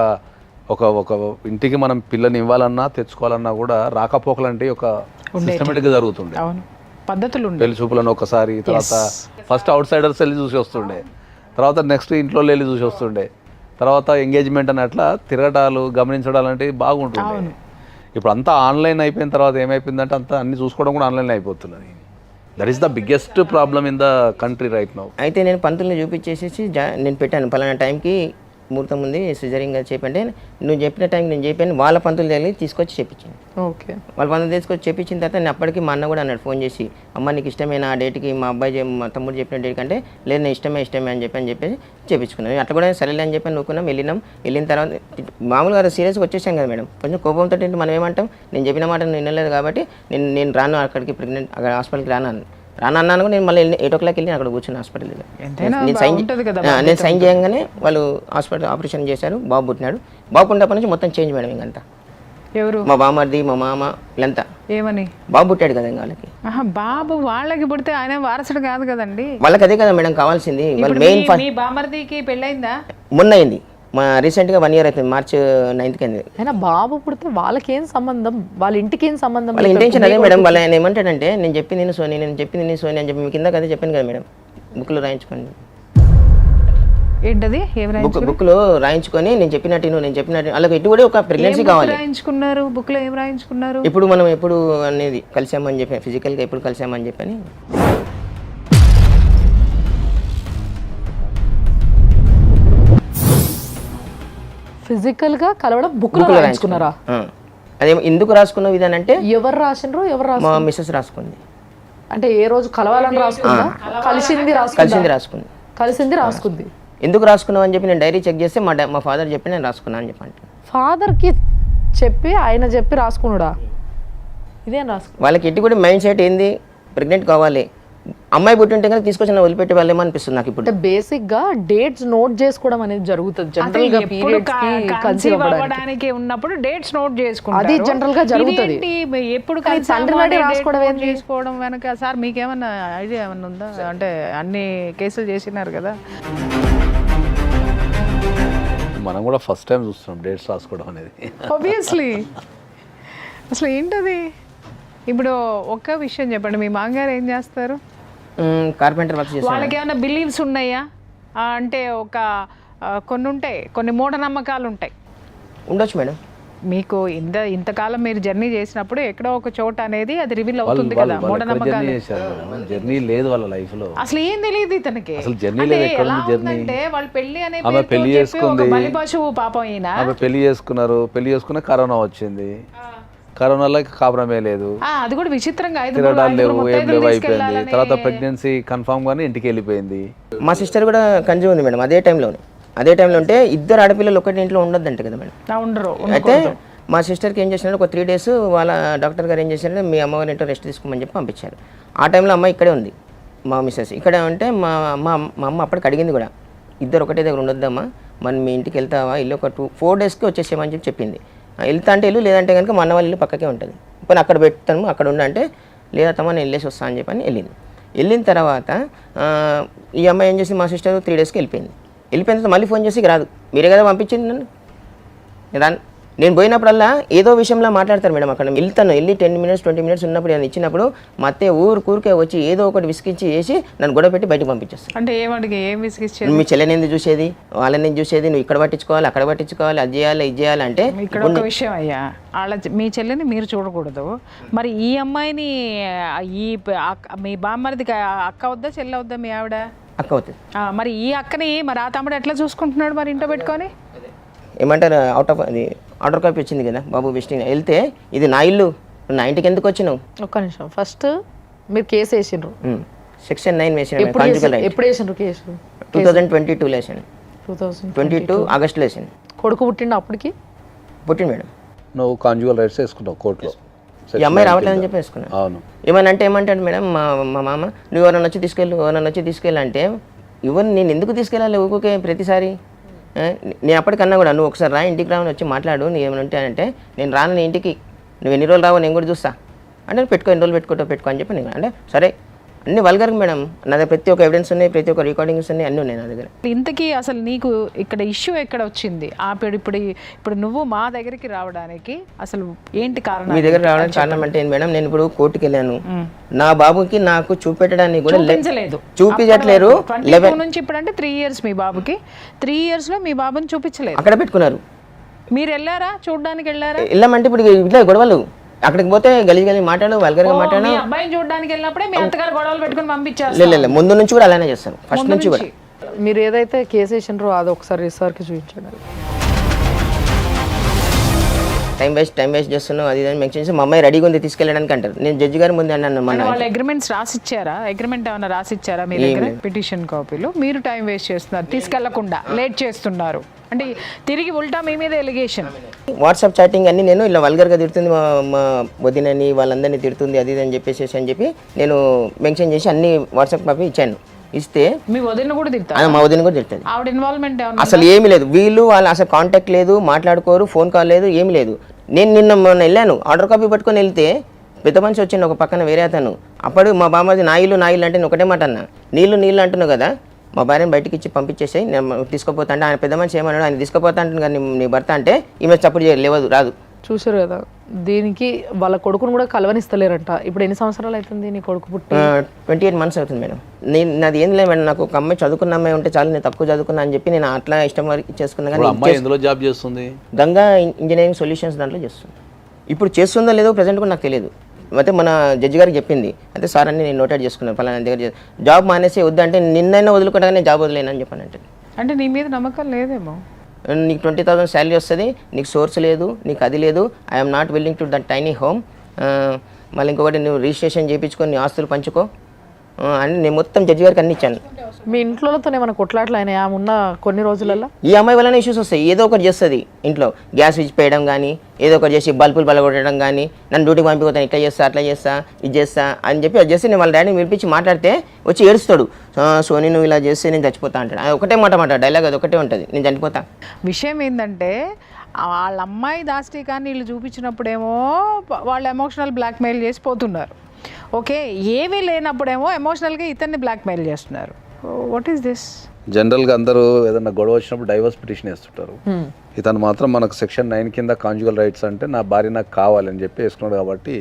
ఒక ఒక ఇంటికి మనం పిల్లని ఇవ్వాలన్నా తెచ్చుకోవాలన్నా కూడా రాకపోకలంటే ఒక సిస్టమేటిక్గా జరుగుతుండే. అవును, పద్ధతులు ఉండే. పెళ్లి చూపులను ఒకసారి, తర్వాత ఫస్ట్ అవుట్ సైడర్స్ వెళ్ళి చూసి వస్తుండే, తర్వాత నెక్స్ట్ ఇంట్లో వెళ్ళి చూసి వస్తుండే, తర్వాత ఎంగేజ్మెంట్ అని అట్లా తిరగటాలు గమనించడాలు అంటే బాగుంటుంది. ఇప్పుడు అంతా ఆన్లైన్ అయిపోయిన తర్వాత ఏమైపోయిందంటే అంతా అన్ని చూసుకోవడం కూడా ఆన్లైన్ అయిపోతున్నది. That is the biggest problem in the country right now. అయితే నేను పంతుల్ని చూపించేసి నేను పెట్టాను, పలానా టైంకి ముహూర్తం ఉంది, సిజరింగ్ చెప్పంటే నువ్వు చెప్పిన టైంకి నేను చెప్పాను. వాళ్ళ పంతులు వెళ్ళి తీసుకొచ్చి చెప్పించాను. ఓకే, వాళ్ళ పంతులు తీసుకొచ్చి చెప్పించిన తర్వాత నేను అప్పటికి మా అన్న కూడా అన్నాడు ఫోన్ చేసి, అమ్మ నీకు ఇష్టమైన ఆ డేట్కి మా అబ్బాయి మా తమ్ముడు చెప్పిన డేట్ కంటే లేదు నేను ఇష్టమే అని చెప్పేసి చేపించుకున్నాను. అట్లా కూడా సరేలే అని చెప్పి నువ్వుకున్నాం. వెళ్ళిన తర్వాత మామూలుగా సీరియస్గా వచ్చేసాం కదా మేడం, కొంచెం కోపంతో మనం ఏమంటాం, నేను చెప్పిన మాట నేను వినలేదు కాబట్టి నేను రాను అక్కడికి, ప్రెగ్నెంట్ అక్కడ హాస్పిటల్కి రానన్నాను. నేను మళ్ళీ 8 o'clock వెళ్ళి అక్కడ కూర్చుని హాస్పిటల్లో నేను సైన్ చేయగానే వాళ్ళు హాస్పిటల్ ఆపరేషన్ చేశారు. బాబు పుట్టినాడు. బాబు పుట్టినప్పటి నుంచి మొత్తం చేంజ్ మేడం. ఇంకంతా ఎవరు? మా బామర్ది, మా మామ, వీళ్ళంతా. ఏమని? బాబు పుట్టాడు కదా ఇంకా వాళ్ళకి. బాబు వాళ్ళకి పుడితే ఆయన వారసుడు కాదు కదండి. వాళ్ళకి అదే కదా మేడం కావాల్సింది. వాళ్ళు మెయిన్ బామర్దికి పెళ్ళైందా? మొన్న అయింది, మా రీసెంట్గా 1 year అవుతుంది, March 9th అయింది. అయినా బాబు పుడితే వాళ్ళకేం సంబంధం, వాళ్ళ ఇంటికి ఏం సంబంధం? వాళ్ళ ఇంటెన్షన్ అదే మేడం. వాళ్ళ ఆయన ఏమంటాడంటే నేను చెప్పింది నేను సోని అని చెప్పి మీ కింద కదా చెప్పాను కదా మేడం, బుక్లో రాయించుకోండి. ఏంటది? బుక్లో రాయించుకొని నేను చెప్పినట్టు వాళ్ళకి ఎటు కూడా ఒక ప్రెగ్నెన్సీ కావాలి. రాయించుకున్నారు బుక్లో? ఏం రాయించుకున్నారు? ఇప్పుడు మనం ఎప్పుడు అనేది కలిసామని చెప్పి, ఫిజికల్గా ఎప్పుడు కలిసామని చెప్పని. ఫిజికల్ గా కలవడం బుక్లో రాయించుకున్నారా? అదే ఎందుకు రాసుకున్నావు ఇది అంటే ఎవరు రాసిండ్రు? మా మిస్సెస్ రాసుకుంది. అంటే ఏ రోజు కలవాలని రాసుకుందా? కలిసింది రాసుకుంది. ఎందుకు రాసుకున్నావు అని చెప్పి నేను డైరీ చెక్ చేస్తే మా ఫాదర్ చెప్పి నేను రాసుకున్నాను అని చెప్పండి. ఫాదర్కి చెప్పి ఆయన చెప్పి రాసుకున్నాడా? ఇదేం రాసుకున్నా? వాళ్ళకి ఎట్టి కూడా మైండ్ సెట్ ఏంది, ప్రెగ్నెంట్ కావాలి, అమ్మాయి పుట్టింటే కనుక తీసుకొచ్చి వదిలిపెట్టి వాళ్ళేమో అనిపిస్తుంది నాకు ఇప్పుడు. బేసిక్ గా డేట్స్ నోట్ చేసుకోవడం అనేది జరుగుతుంది జనరల్ గా. పీరియడ్స్ కి కన్సీవ్ అవ్వడానికి ఉన్నప్పుడు డేట్స్ నోట్ చేసుకుంటారు, అది జనరల్ గా జరుగుతుంది. ఎప్పుడు చేసుకోవడం వెనక సార్ మీకేమన్నా ఐడియా ఏమన్నా ఉందా? అంటే అన్ని కేసులు చేసినారు కదా. మనం కూడా ఫస్ట్ టైం చూస్తున్నాం డేట్స్ రాసుకోవడం అనేది. ఆబ్వియస్లీ. అసలు ఏంటది? ఇప్పుడు ఒక్క విషయం చెప్పండి, మీ మామగారు ఏం చేస్తారు? కార్పెంటర్ వర్క్ చేస్తారు. వాళ్ళకి ఏమైనా బిలీవ్స్ ఉన్నాయా? అంటే ఒక కొన్ని ఉంటాయి, కొన్ని మూఢనమ్మకాలు ఉంటాయి. ఉండొచ్చు మేడం. మీకు ఇంతకాలం మీరు జర్నీ చేసినప్పుడు ఎక్కడో ఒక చోట అనేది అది రివీల్ అవుతుంది కదా, మూఢనమ్మకాలు. జర్నీ లేదు వాళ్ళ లైఫ్ లో, అసలు ఏం తెలియదు ఇతనికి. అసలు జర్నీ లేదు. ఎక్కడ ఉంది జర్నీ? అంటే వాళ్ళు పెళ్లి అనే ఆమె పెళ్లి చేసుకుంది, బలి పశువు పాపం ఈయన. ఆమె పెళ్లి చేసుకున్న కరోనా వచ్చింది. కరోనాలో కాపురమే లేదు, అది కూడా విచిత్రంగా తిరగడాలు లేవు, ఏం లేవు, అయిపోయింది. తర్వాత ప్రెగ్నెన్సీ కన్ఫర్మ్ గానే ఇంటికి వెళ్ళిపోయింది. మా సిస్టర్ కూడా కన్సీవ్ ఉంది మేడం. అదే టైంలో ఉంటే 2 ఆడపిల్లలు ఒకటి ఇంట్లో ఉండొద్దంట కదా మేడం. ఉండరు. అయితే మా సిస్టర్కి ఏం చేసినారు, ఒక 3 days వాళ్ళ డాక్టర్ గారు ఏం చేశారంటే మీ అమ్మగారి ఇంట్లో రెస్ట్ తీసుకోమని చెప్పి పంపించారు. ఆ టైంలో అమ్మ ఇక్కడే ఉంది, మా మిస్సెస్ ఇక్కడే ఉంటే మా అమ్మ అప్పటికి అడిగింది కూడా, ఇద్దరు ఒకటే దగ్గర ఉండొద్దమ్మా, మరి మీ ఇంటికి వెళ్తావా, ఇల్లు ఒక 4 daysకి వచ్చేసేమని చెప్పి చెప్పింది. వెళ్తా అంటే ఇల్లు, లేదంటే కనుక మా అన్న వాళ్ళ ఇల్లు పక్కకే ఉంటుంది, పోనీ అక్కడ పెడతాను అక్కడ ఉండంటే, లేదా తమ్మ నేను వెళ్ళేసి వస్తాను అని చెప్పని వెళ్ళిన తర్వాత ఈ అమ్మాయి ఏం చేసి మా సిస్టర్ 3 daysకి వెళ్ళిపోయిన తర్వాత మళ్ళీ ఫోన్ చేసి రాదు, మీరే కదా పంపించింది నన్ను నేను పోయినప్పుడల్లా ఏదో విషయంలో మాట్లాడతారు మేడం. అక్కడ వెళ్ళి 10 minutes 20 minutes ఉన్నప్పుడు నేను ఇచ్చినప్పుడు మా అత్తయ్య ఊరికే వచ్చి ఏదో ఒకటి విసిగించి వేసి నన్ను గొడవ పెట్టి బయటకు పంపించేస్తాను. అంటే ఏం విసిగించేది? మీ చెల్లెని ఎందుకు చూసేది, వాళ్ళని చూసేది, నువ్వు ఇక్కడ పట్టించుకోవాలి అక్కడ పట్టించుకోవాలి, అది చేయాలి ఇది చేయాలి అంటే. ఇక్కడ ఒక విషయం అయ్యా, మీ చెల్లెని మీరు చూడకూడదు, మరి ఈ అమ్మాయిని మీ బామ్మరిదికి అక్క వద్దా చెల్లె వద్దా? మీ ఆవిడ అక్క అవుతుంది. మరి ఈ అక్కని మరి ఆ తమ్ముడు ఎట్లా చూసుకుంటున్నాడు మరి ఇంట్లో పెట్టుకొని? ఏమంటారు అవుట్ ఆఫ్ అది ఆర్డర్ కాపీ వచ్చింది కదా బాబు విజిటింగ్ వెళ్తే ఇది నా ఇల్లు నా ఇంటికి ఎందుకు వచ్చినావు ఒక్క నిమిషం, ఫస్ట్ మీరు కేసు వేసిండ్రు, సెక్షన్ 9 వేసాను ఎప్పుడు కాంజుగల్ రైట్ ఎప్పుడు వేసిండ్రు కేసు? 2022 వేసాను 22 ఆగస్టులో వేసాను. కొడుకు పుట్టిండు అప్పటికి? పుట్టింది మేడం. నువ్వు కాంజుగల్ రైట్స్ వేసుకున్నావు కోర్టులో. ఈ అమ్మాయి రావట్లేదని చెప్పి వేసుకున్నాను. అవును. ఏమంటాడు మేడం మా మామ, నువ్వు ఎవరైనా వచ్చి తీసుకెళ్ళు అంటే ఇవన్నీ నేను ఎందుకు తీసుకెళ్ళాలి ఊరికే ప్రతిసారి? నేను అప్పటికన్నా కూడా నువ్వు ఒకసారి రా, ఇంటికి రావని వచ్చి మాట్లాడు, నీ ఏమైనా ఉంటే అంటే నేను రాను నీ ఇంటికి, నువ్వు ఎన్ని రోజులు రావో నేను కూడా చూస్తా అంటే పెట్టుకో, ఎన్ని రోజులు పెట్టుకో అని చెప్పి నేను అంటే సరే అన్ని వల్గర్ మేడం. నా దగ్గర ప్రతి ఒక్క ఎవిడెన్స్ ఉన్నాయి, ప్రతి ఒక్క రికార్డింగ్స్ ఉన్నాయి, అన్నీ ఉన్నాయి నా దగ్గర. ఇంతకీ అసలు నీకు ఇక్కడ ఇష్యూ ఎక్కడ వచ్చింది? ఇప్పుడు నువ్వు మా దగ్గరికి రావడానికి అసలు ఏంటి కారణం? మీ దగ్గర రావడానికి కారణం అంటే ఏంటి మేడం, నేను ఇప్పుడు కోర్టుకి వెళ్ళాను, నా బాబుకి నాకు చూపెట్టడానికి కూడా చూపించట్లేరు. 22 నుంచి ఇప్పుడు అంటే 3 years మీ బాబుకి, 3 years లో మీ బాబుని చూపించలేదు. అక్కడ పెట్టుకున్నారు. మీరు వెళ్ళారా, చూడడానికి వెళ్ళారా? వెళ్ళామంటే ఇప్పుడు ఇట్లా గొడవలు, అక్కడికి పోతే గలీజ్ మాట్లాడు, వల్గర్గా మాట్లాడు. మీ అబ్బాయిని చూడడానికి వెళ్ళినప్పుడే మీ అత్తగారు గొడవలు పెట్టుకుని పంపించారు. లేదు ముందు నుంచి కూడా అలానే చేస్తాను, ఫస్ట్ నుంచి కూడా. మీరు ఏదైతే కేసు వేసిండ్రో అది ఒకసారి సార్కి చూపించండి. టైం వేస్ట్ చేస్తున్నావు అది అని మెన్షన్ చేసి మా అమ్మాయి రెడీగా ఉంది తీసుకెళ్ళడానికి అంటారు. నేను జడ్జి గారి ముందు అన్నాను మన వాళ్ళు అగ్రిమెంట్స్ రాసిచ్చారా? అగ్రిమెంట్ ఏమైనా రాసిచ్చారా మీ దగ్గర? పిటిషన్ కాపీలు మీరు టైం వేస్ట్ చేస్తున్నారు, తీసుకెళ్లకుండా లేట్ చేస్తున్నారు అంటే తిరిగి ఉల్టా మీ మీద ఎలిగేషన్. వాట్సాప్ చాటింగ్ అన్ని నేను ఇలా వల్గర్గా తిడుతుంది, మా వదినని వాళ్ళందరినీ తిడుతుంది అది ఇది అని చెప్పి నేను మెన్షన్ చేసి అన్ని వాట్సాప్ కాపీ ఇచ్చాను. ఇస్తే మీ వదిన కూడా తిడతారు? మా వదిన కూడా తిడుతుంది. ఆవిడ ఇన్వాల్వ్మెంట్ అసలు ఏమీ లేదు, వాళ్ళు అసలు కాంటాక్ట్ లేదు, మాట్లాడుకోరు, ఫోన్ కాల్ లేదు, ఏమీ లేదు. నేను మొన్న వెళ్ళాను, ఆర్డర్ కాపీ పట్టుకొని వెళ్తే పెద్ద మనిషి వచ్చింది ఒక పక్కన వేరే అతను. అప్పుడు మా బామ్మది నా ఇల్లు అంటే నేను ఒకటే మాట అన్నా, నీళ్ళు అంటున్నావు కదా, మా భార్యను బయటకి ఇచ్చి పంపించేసాయి, నేను తీసుకుపోతా అంటే ఆయన పెద్ద మనిషి ఏమన్నాడు, ఆయన తీసుకుపోతా అంటుంది కానీ నీ భర్త అంటే ఈమె చప్పుడు చేయలేదు, రాదు. చూసారు కదా, దీనికి వాళ్ళ కొడుకును కూడా కలవనిస్తలేరంట. ఇప్పుడు ఎన్ని సంవత్సరాలు అవుతుంది నీ కొడుకు పుట్టి? 28 months అవుతుంది మేడం. నాది ఏం లేదు మేడం, నాకు ఒక అమ్మాయి చదువుకున్న అమ్మాయి ఉంటే చాలు, నేను తక్కువ చదువుకున్నా అని చెప్పి నేను అట్లా ఇష్టం వరకు చేసుకున్నా. కానీ అమ్మాయి ఎందులో జాబ్ చేస్తుంది? గంగా ఇంజనీరింగ్ సొల్యూషన్స్ దాంట్లో చేస్తుంది. ఇప్పుడు చేస్తుందో లేదో ప్రజెంట్ కూడా నాకు తెలియదు. అయితే మన జడ్జి గారికి చెప్పింది, అయితే సార్ అన్ని నేను నోటెడ్ చేసుకున్నాను, పలానా దగ్గర జాబ్ మానేసి వద్దు అంటే నిన్నైనా వదులుకుంటా నేను జాబ్ వదిలేను అని చెప్పాను. అంటే నీ మీద నమ్మకం లేదేమో. నీకు 20,000 శాలరీ వస్తుంది, నీకు సోర్స్ లేదు, నీకు అది లేదు, I'm not willing to that tiny home, మళ్ళీ ఇంకొకటి నువ్వు రిజిస్ట్రేషన్ చేయించుకొని నీ ఆస్తులు పంచుకో అని నేను మొత్తం జడ్జి గారికి అన్ని ఇచ్చాను. మీ ఇంట్లోతో ఏమైనా కొట్లాట్లు అయినాయా ఉన్న కొన్ని రోజులలో? ఈ అమ్మాయి వల్లనే ఇష్యూస్ వస్తాయి. ఏదో ఒకటి చేస్తుంది ఇంట్లో, గ్యాస్ విడిచిపోయడం కానీ, ఏదో ఒకటి చేసి బల్బులు బలగొట్టడం కానీ, నన్ను డ్యూటీకి పంపిపోతాను, ఇట్లా చేస్తా అట్లా చేస్తా ఇది చేస్తా అని చెప్పి అది చేస్తే నేను వాళ్ళ డాడీని పిలిపించి మాట్లాడితే వచ్చి ఏడుస్తాడు, సోనీ నువ్వు ఇలా చేస్తే నేను చచ్చిపోతా అంటాడు. అది ఒకటే మాట డైలాగ్ అది ఒకటే ఉంటుంది, నేను చనిపోతా. విషయం ఏంటంటే వాళ్ళ అమ్మాయి దాష్టికాన్ని వీళ్ళు చూపించినప్పుడేమో వాళ్ళు ఎమోషనల్ బ్లాక్మెయిల్ చేసి పోతున్నారు. ఓకే, ఏమీ లేనప్పుడేమో ఎమోషనల్గా ఇతన్ని బ్లాక్మెయిల్ చేస్తున్నారు. What is this? జనరల్గా అందరూ ఏదైనా గొడవ వచ్చినప్పుడు డైవర్స్ పిటిషన్ వేస్తుంటారు. ఇతను మాత్రం మనకు సెక్షన్ 9 కింద కాంజుగల్ రైట్స్ అంటే నా భార్య నాకు కావాలని చెప్పి వేసుకున్నాడు. కాబట్టి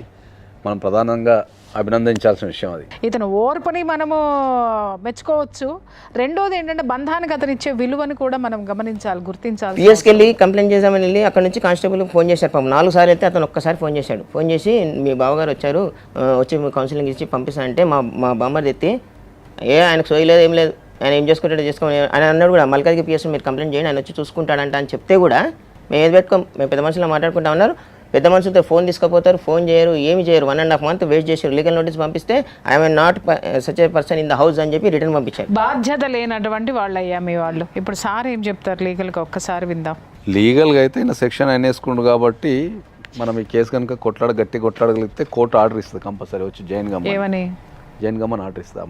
మనం ప్రధానంగా అభినందించాల్సిన విషయం అది. ఇతను ఓర్పుని మనము మెచ్చుకోవచ్చు. రెండోది ఏంటంటే బంధానికి అతను ఇచ్చే విలువని కూడా మనం గమనించాలి, గుర్తించాలి. పిఎస్కి వెళ్ళి కంప్లైంట్ చేద్దామని వెళ్ళి అక్కడ నుంచి కానిస్టేబుల్ ఫోన్ చేశారు. 4 సార్లు అయితే అతను ఒక్కసారి ఫోన్ చేశాడు. ఫోన్ చేసి మీ బావగారు వచ్చారు, వచ్చి కౌన్సిలింగ్ ఇచ్చి పంపిస్తానంటే మా బామ్మది ఎత్తి ఆయనకు సోయలేదు ఏం లేదు, ఆయన ఏం చేసుకుంటాడో చేసుకోమని ఆయన అన్నాడు కూడా. మల్కాజ్గిరి పిఎస్ మీరు కంప్లైంట్ చేయండి, ఆయన వచ్చి చూసుకుంటాడంట అని చెప్తే కూడా మేము ఏది పెట్టుకోం, మేము పెద్ద మనుషులు మాట్లాడుకుంటా ఉన్నారు. పెద్ద మనుషులతో ఫోన్ తీసుకుపోతారు, ఫోన్ చేయరు, ఏమి చేయరు. 1.5 months వేస్ట్ చేశారు. లీగల్ నోటీస్ పంపిస్తే I'm not such a person in the house అని చెప్పి రిటర్న్ పంపించారు. బాధ్యత లేనటువంటి వాళ్ళు అయ్యా మీ వాళ్ళు. ఇప్పుడు సార్ ఏం చెప్తారు లీగల్గా, ఒక్కసారి విందాం. లీగల్గా అయితే ఈయన సెక్షన్ 9 వేసుకుండు కాబట్టి మనం ఈ కేసు కనుక గట్టి కొట్లాడగలిగితే కోర్టు ఆర్డర్ ఇస్తుంది కంపల్సరీ వచ్చి జాయిన్ గమ్మని ఆర్డర్ ఇస్తుంది.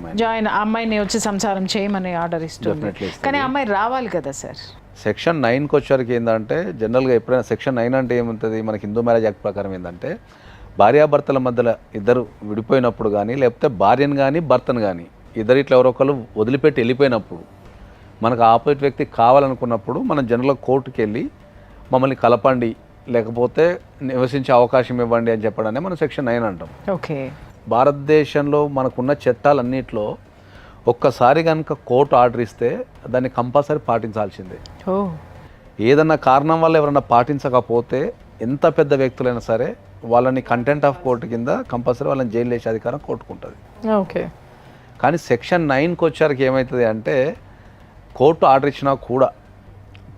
అమ్మాయిని వచ్చి సంసారం చేయమని ఆర్డర్ ఇస్తుంది. కానీ అమ్మాయి రావాలి కదా సార్. సెక్షన్ 9కి వచ్చేసరికి ఏంటంటే జనరల్గా ఎప్పుడైనా సెక్షన్ 9 అంటే ఏముంటుంది, మనకి హిందూ మ్యారేజ్ యాక్ట్ ప్రకారం ఏంటంటే భార్యాభర్తల మధ్యలో ఇద్దరు విడిపోయినప్పుడు కానీ, లేకపోతే భార్యను కానీ భర్తను కానీ ఇద్దరు ఇట్లా ఎవరొకరు వదిలిపెట్టి వెళ్ళిపోయినప్పుడు, మనకు ఆపోజిట్ వ్యక్తి కావాలనుకున్నప్పుడు మనం జనరల్గా కోర్టుకి వెళ్ళి మమ్మల్ని కలపండి, లేకపోతే నివసించే అవకాశం ఇవ్వండి అని చెప్పడానే మనం సెక్షన్ 9 అంటాం. ఓకే, భారతదేశంలో మనకున్న చట్టాలన్నింటిలో ఒక్కసారి కనుక కోర్టు ఆర్డర్ ఇస్తే దాన్ని కంపల్సరీ పాటించాల్సిందే. ఏదన్నా కారణం వల్ల ఎవరైనా పాటించకపోతే ఎంత పెద్ద వ్యక్తులైనా సరే వాళ్ళని కంటెంప్ట్ ఆఫ్ కోర్టు కింద కంపల్సరీ వాళ్ళని జైలు వేసే అధికారం కోర్టుకుంటుంది. ఓకే, కానీ సెక్షన్ 9కి వచ్చేసరికి ఏమవుతుంది అంటే కోర్టు ఆర్డర్ ఇచ్చినా కూడా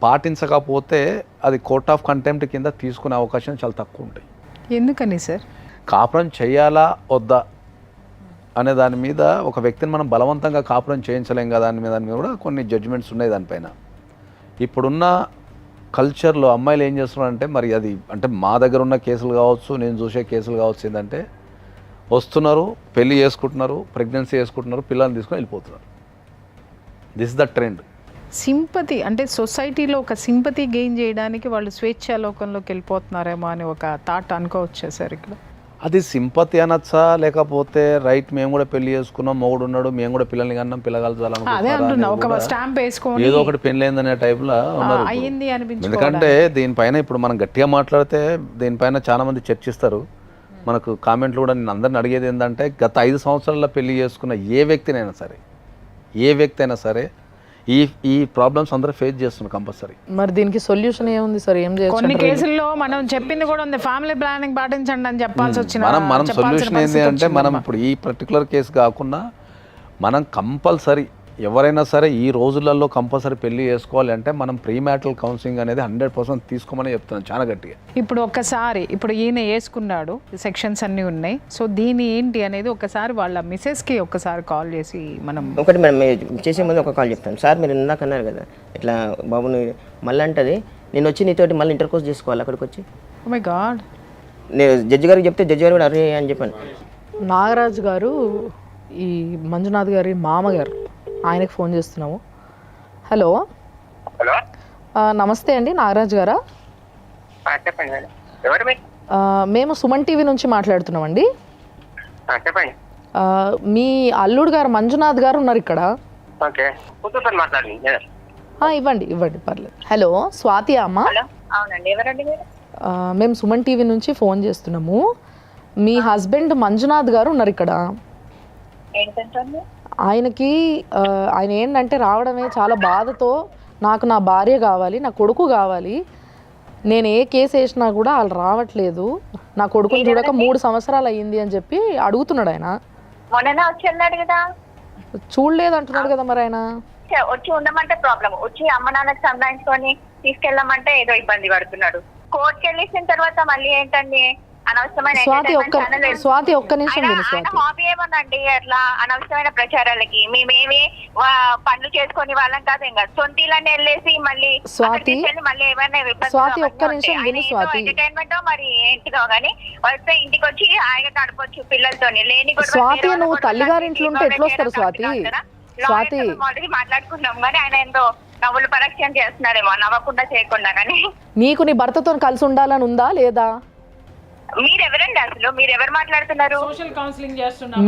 పాటించకపోతే అది కోర్ట్ ఆఫ్ కంటెంప్ట్ కింద తీసుకునే అవకాశం చాలా తక్కువ ఉంటాయి. ఎందుకని సార్? కాపురం చేయాలా వద్దా అనే దాని మీద ఒక వ్యక్తిని మనం బలవంతంగా కాపురం చేయించలేం కదా దాని మీద కూడా కొన్ని జడ్జిమెంట్స్ ఉన్నాయి దానిపైన. ఇప్పుడున్న కల్చర్లో అమ్మాయిలు ఏం చేస్తున్నారంటే మరి అది అంటే మా దగ్గర ఉన్న కేసులు కావచ్చు, నేను చూసే కేసులు కావచ్చు, ఏంటంటే వస్తున్నారు, పెళ్ళి చేసుకుంటున్నారు, ప్రెగ్నెన్సీ చేసుకుంటున్నారు, పిల్లల్ని తీసుకొని వెళ్ళిపోతున్నారు. This the trend. సింపతి అంటే సొసైటీలో ఒక సింపతి గెయిన్ చేయడానికి వాళ్ళు స్వేచ్ఛా లోకంలోకి వెళ్ళిపోతున్నారేమో అని ఒక థాట్ అనుకోవచ్చా సార్ ఇక్కడ? అది సింపతి అనొచ్చా, లేకపోతే రైట్ మేము కూడా పెళ్లి చేసుకున్నాం, మొగుడు ఉన్నాడు, మేము కూడా పిల్లల్ని కన్నాం, అదే అంటున్నా, ఒక స్టాంప్ వేసుకొని ఏదో ఒకటి పెళ్ళి అయిందనే టైప్లో ఉన్నారు. అయ్యింది అనిపించింది. ఎందుకంటే దీనిపైన ఇప్పుడు మనం గట్టిగా మాట్లాడితే దీనిపైన చాలా మంది చర్చిస్తారు. మనకు కామెంట్లు కూడా నేను అందరిని అడిగేది ఏంటంటే గత 5 సంవత్సరాల్లో పెళ్లి చేసుకున్న ఏ వ్యక్తి అయినా సరే ఈ ప్రాబ్లమ్స్ అందరూ ఫేస్ చేస్తున్నారు కంపల్సరీ. మరి దీనికి సొల్యూషన్ ఏముంది సార్? ఏం చేయొచ్చు? కొన్ని కేసుల్లో మనం చెప్పింది కూడా ఉంది, ఫ్యామిలీ ప్లానింగ్ పాటించండి అని చెప్పాల్సి వచ్చిన మనం సొల్యూషన్ ఏంటి అంటే మనం ఇప్పుడు ఈ పర్టికులర్ కేసు కాకుండా మనం కంపల్సరీ ఎవరైనా సరే ఈ రోజులలో కంపల్సరీ పెళ్లి చేసుకోవాలి అంటే మనం ప్రీ మ్యారిటల్ కౌన్సిలింగ్ అనేది 100% తీసుకోమని చెప్తున్నాను చాలా గట్టిగా. ఇప్పుడు ఒక్కసారి ఇప్పుడు ఈయన వేసుకున్నాడు, సెక్షన్స్ అన్నీ ఉన్నాయి, సో దీని ఏంటి అనేది ఒకసారి వాళ్ళ మిసెస్కి ఒక్కసారి కాల్ చేసి మనం ఒకటి మేడం చేసే ముందు ఒక కాల్ చెప్తాను. సార్ మీరు ఇందాక అన్నారు కదా ఇట్లా బాబుని మళ్ళీ అంటది, నేను వచ్చి నీతోటి మళ్ళీ ఇంటర్కోర్స్ చేసుకోవాలి అక్కడికి వచ్చి. Oh my god. నేను జడ్జి గారికి చెప్తే జడ్జి గారు కూడా అరే అని చెప్పాను. నాగరాజు గారు ఈ మంజునాథ్ గారి మామగారు, ఆయనకు ఫోన్ చేస్తున్నాము. హలో హలో, నమస్తే అండి, నాగరాజు గారా? చెప్పండి మేడం. ఎవరు మీరు? మేము సుమన్ టీవీ నుంచి మాట్లాడుతున్నామండి. చెప్పండి. మీ అల్లుడు గారు మంజునాథ్ గారు ఉన్నారు ఇక్కడ. ఓకే, కూతురుతో మాట్లాడండి. ఇవ్వండి పర్లేదు. హలో, స్వాతి అమ్మ? హలో, అవునండి. ఎవరండి మీరు? మేము సుమన్ టీవీ నుంచి ఫోన్ చేస్తున్నాము. మీ హస్బెండ్ మంజునాథ్ గారు ఉన్నారు ఇక్కడ. ఏంటంటే ఆయన ఏంటంటే రావడమే చాలా బాధతో, నాకు నా భార్య కావాలి, నా కొడుకు కావాలి, నేను ఏ కేసు వేసినా కూడా వాళ్ళు రావట్లేదు, నా కొడుకుని చూడక 3 సంవత్సరాలు అయ్యింది అని చెప్పి అడుగుతున్నాడు. ఆయన మొన్ననే వచ్చి వెళ్ళాడు కదా. చూడలేదు అంటున్నాడు కదా మరి ఆయన. వచ్చి ఉండమంటే ప్రాబ్లం, వచ్చి అమ్మ నాన్నకి సంబంధించుకొని తీసుకెళ్ళమంటే ఏదో ఇబ్బంది పడుతున్నాడు. కోర్టుకి వెళ్ళేసిన తర్వాత మళ్ళీ ఏంటండి అనవసరమైన స్వాతి ఒక్క నిమిషం హాబీ ఏమోనండి అట్లా అనవసరమైన ప్రచారాలకి. మేమేమి పనులు చేసుకొని వాళ్ళం కాదు, ఇంకా సొంతీలన్నీ వెళ్ళేసి మళ్ళీ మళ్ళీ ఏమైనా ఎంటర్టైన్మెంట్ మరి ఏంటిదో గానీ వస్తే ఇంటికి వచ్చి హాయిగా గడపొచ్చు పిల్లలతో. లేని స్వాతి నువ్వు తల్లిగారింట్లో ఉంటే ఎట్లా వస్తారు స్వాతి? ఆల్రెడీ మాట్లాడుకున్నాం కానీ ఆయన ఏందో నవ్వులు పరీక్ష చేస్తున్నారేమో, నవ్వకుండా చేయకుండా. కానీ నీకు నీ భర్తతో కలిసి ఉండాలని ఉందా లేదా? మీరెవరండి అసలు? మీరెవరు మాట్లాడుతున్నారు?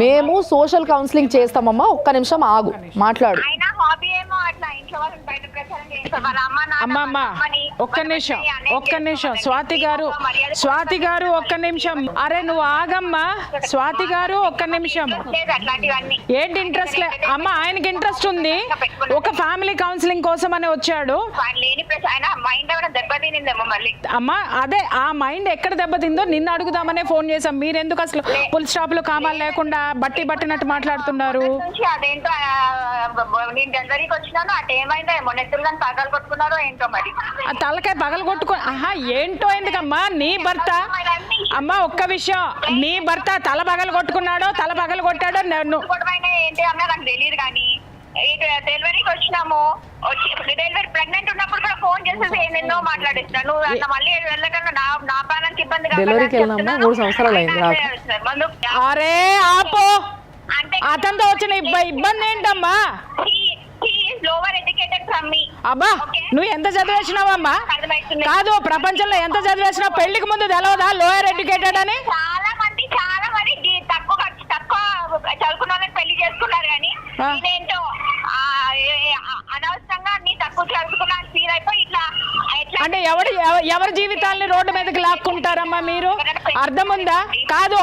మేము సోషల్ కౌన్సిలింగ్ చేస్తామమ్మా, ఒక్క నిమిషం ఆగు, మాట్లాడు. ఆయన హాబీ ఏమో అట్లా ఇంట్లో వాళ్ళని బయట ప్రచారం చేస్తారు. వాళ్ళ ఒక్క నిమిషం స్వాతి గారు ఒక్క నిమిషం. అరే నువ్వు ఆగమ్మా స్వాతి గారు, ఒక్క నిమిషం. అట్లాంటివన్నీ ఏంటి ఇంట్రెస్ట్ అమ్మ? ఆయనకి ఇంట్రెస్ట్ ఉంది, ఒక ఫ్యామిలీ కౌన్సిలింగ్ కోసం అని వచ్చాడు. లేని ఆయన మైండ్ ఏమైనా దెబ్బతినిందేమో మళ్ళీ. అమ్మా అదే ఆ మైండ్ ఎక్కడ దెబ్బతిందో నిన్న అడుగుదామనే ఫోన్ చేసాం. మీరెందుకు అసలు ఫుల్ స్టాప్ లో కామాలు లేకుండా బట్టినట్టు మాట్లాడుతున్నారు? అదేంటో నేను డెలివరీకి వచ్చినాను అటు ఏమైందో ఏమో, నెత్తులు కానీ పగలు కొట్టుకున్నారో ఏంటో మరి. ఆ తలకాయ పగలు కొట్టుకో ఏంటో ఎందుకమ్మా? నీ భర్త అమ్మా ఒక్క విషయం, నీ భర్త తల పగలు కొట్టుకున్నాడో తల పగలు కొట్టాడో ఏంటి అన్నా నాకు తెలియదు. కానీ డెలివరీకి వచ్చినాము, వచ్చి డెలివరీ ప్రెగ్నెంట్ ఉన్నప్పుడు కూడా ఫోన్ చేసేసి ఎన్నెన్నో మాట్లాడిస్తున్నాను. నువ్వు అట్లా మళ్ళీ వెళ్ళకుండా నా ప్రాణానికి ఇబ్బంది డెలివరీకి వెళ్ళినాము 3 సంవత్సరాలు అయింది. అరే ఆపో, అతనితో వచ్చిన ఇబ్బంది ఏంటమ్మా? లోవర్ ఎడ్యుకేటెడ్ ఫ్రమ్ మీ. అబ్బా నువ్వు ఎంత చదివేసినావమ్మా? కాదు ప్రపంచంలో ఎంత చదివేసినావు పెళ్లికి ముందు తెలవదా లోయర్ ఎడ్యుకేటెడ్ అని? చాలా మంది తక్కువ చదువుకున్న వాళ్ళని పెళ్లి చేసుకున్నారు. కానీ నేనేంటో అనవసరంగా నీ తక్కువ చదువుకున్నాను ఫీల్ అయిపోయి ఇట్లా అంటే ఎవరి జీవితాలని రోడ్డు మీదకి లాక్కుంటారమ్మా మీరు? అర్థం ఉందా? కాదు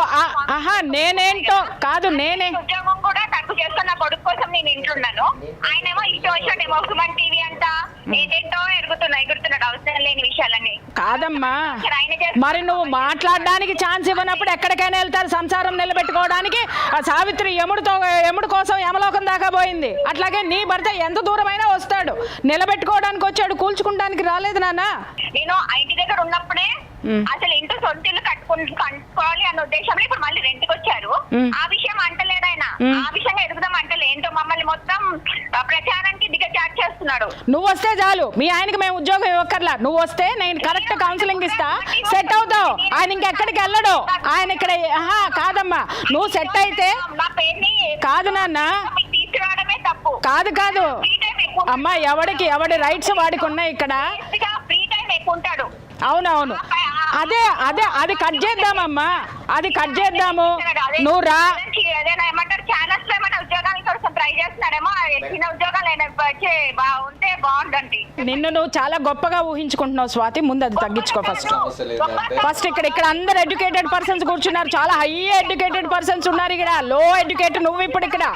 నేనేంటో కాదు, నేనే ఉద్యోగం కూడా తక్కువ చేసుకుని నా కొడుకు కోసం నేను ఇంట్లున్నాను. ఆయనేమో ఇష్టం వచ్చాడేమో సుమన్ టీవీ అంతా ఏంటేంటో ఎగురుతున్నాడు అవసరం లేని విషయాలన్నీ. కాదమ్మా, ఆయన చేస్తున్నారు. మరి నువ్వు మాట్లాడడానికి ఛాన్స్ ఇవ్వనప్పుడు ఎక్కడికైనా వెళ్తారు సంసారం నిలబెట్టుకోవడానికి. ఆ సావిత్రి యముడు కోసం యమలోకం దాకా పోయింది. అట్లాగే నీ భర్త ఎంత దూరమైనా వస్తాడు, నిలబెట్టుకోవడానికి వచ్చాడు, కూల్చుకోవడానికి రాలేదు నాన్న. నేను ఆ ఇంటి దగ్గర ఉన్నప్పుడే అసలు ఇంటి సొంతిల్లు కట్టుకోవాలి అన్న ఉద్దేశంలో ఇప్పుడు మళ్ళీ రెంట్కి వచ్చారు. ఆ విషయం అంటలేడు ఆయన. ఆ విషయంగా ఎదుగుదాం అంటలే. ఏంటో మమ్మల్ని మొత్తం ప్రచారానికి దిగజాట్ చేస్తున్నాడు. నువ్వు వస్తే చాలు, మీ ఆయనకి మేము ఉద్యోగం ఇవ్వక్కర్లా. నువ్వు వస్తే నేను కరెక్ట్ కౌన్సిలింగ్ ఇస్తా, సెట్ అవుతావు. ఆయన ఇంకెక్కడికి వెళ్ళడు. ఆయన ఇక్కడ కాదమ్మా, నువ్వు సెట్ అయితే నా పేరుని కాదు నాన్న, తీసుకురావడమే తప్పు. కాదు అమ్మా, ఎవడి రైట్స్ వాడికి ఉన్నాయి ఇక్కడ. ఫ్రీ టైం ఎక్కువ ఉంటాడు. అవునవును, అది కట్ చేద్దామమ్మా, అది కట్ చేద్దాము. నువ్వు రా. ఏదైనా ఏమంటారు ఛానల్స్ లో ఏమైనా ఉద్యోగాల కోసం ట్రై చేస్తున్నాడేమో. చిన్న ఉద్యోగాలు వచ్చే ఉంటే బాగుందండి. నిన్ను నువ్వు చాలా గొప్పగా ఊహించుకుంటున్నావు స్వాతి. ముందు అది తగ్గించుకో ఫస్ట్. ఇక్కడ అందరు ఎడ్యుకేటెడ్ పర్సన్స్ కూర్చున్నారు, చాలా హై ఎడ్యుకేటెడ్ పర్సన్స్ ఉన్నారు. ఇక్కడ లో ఎడ్యుకేటెడ్ నువ్వు ఇప్పుడు ఇక్కడ.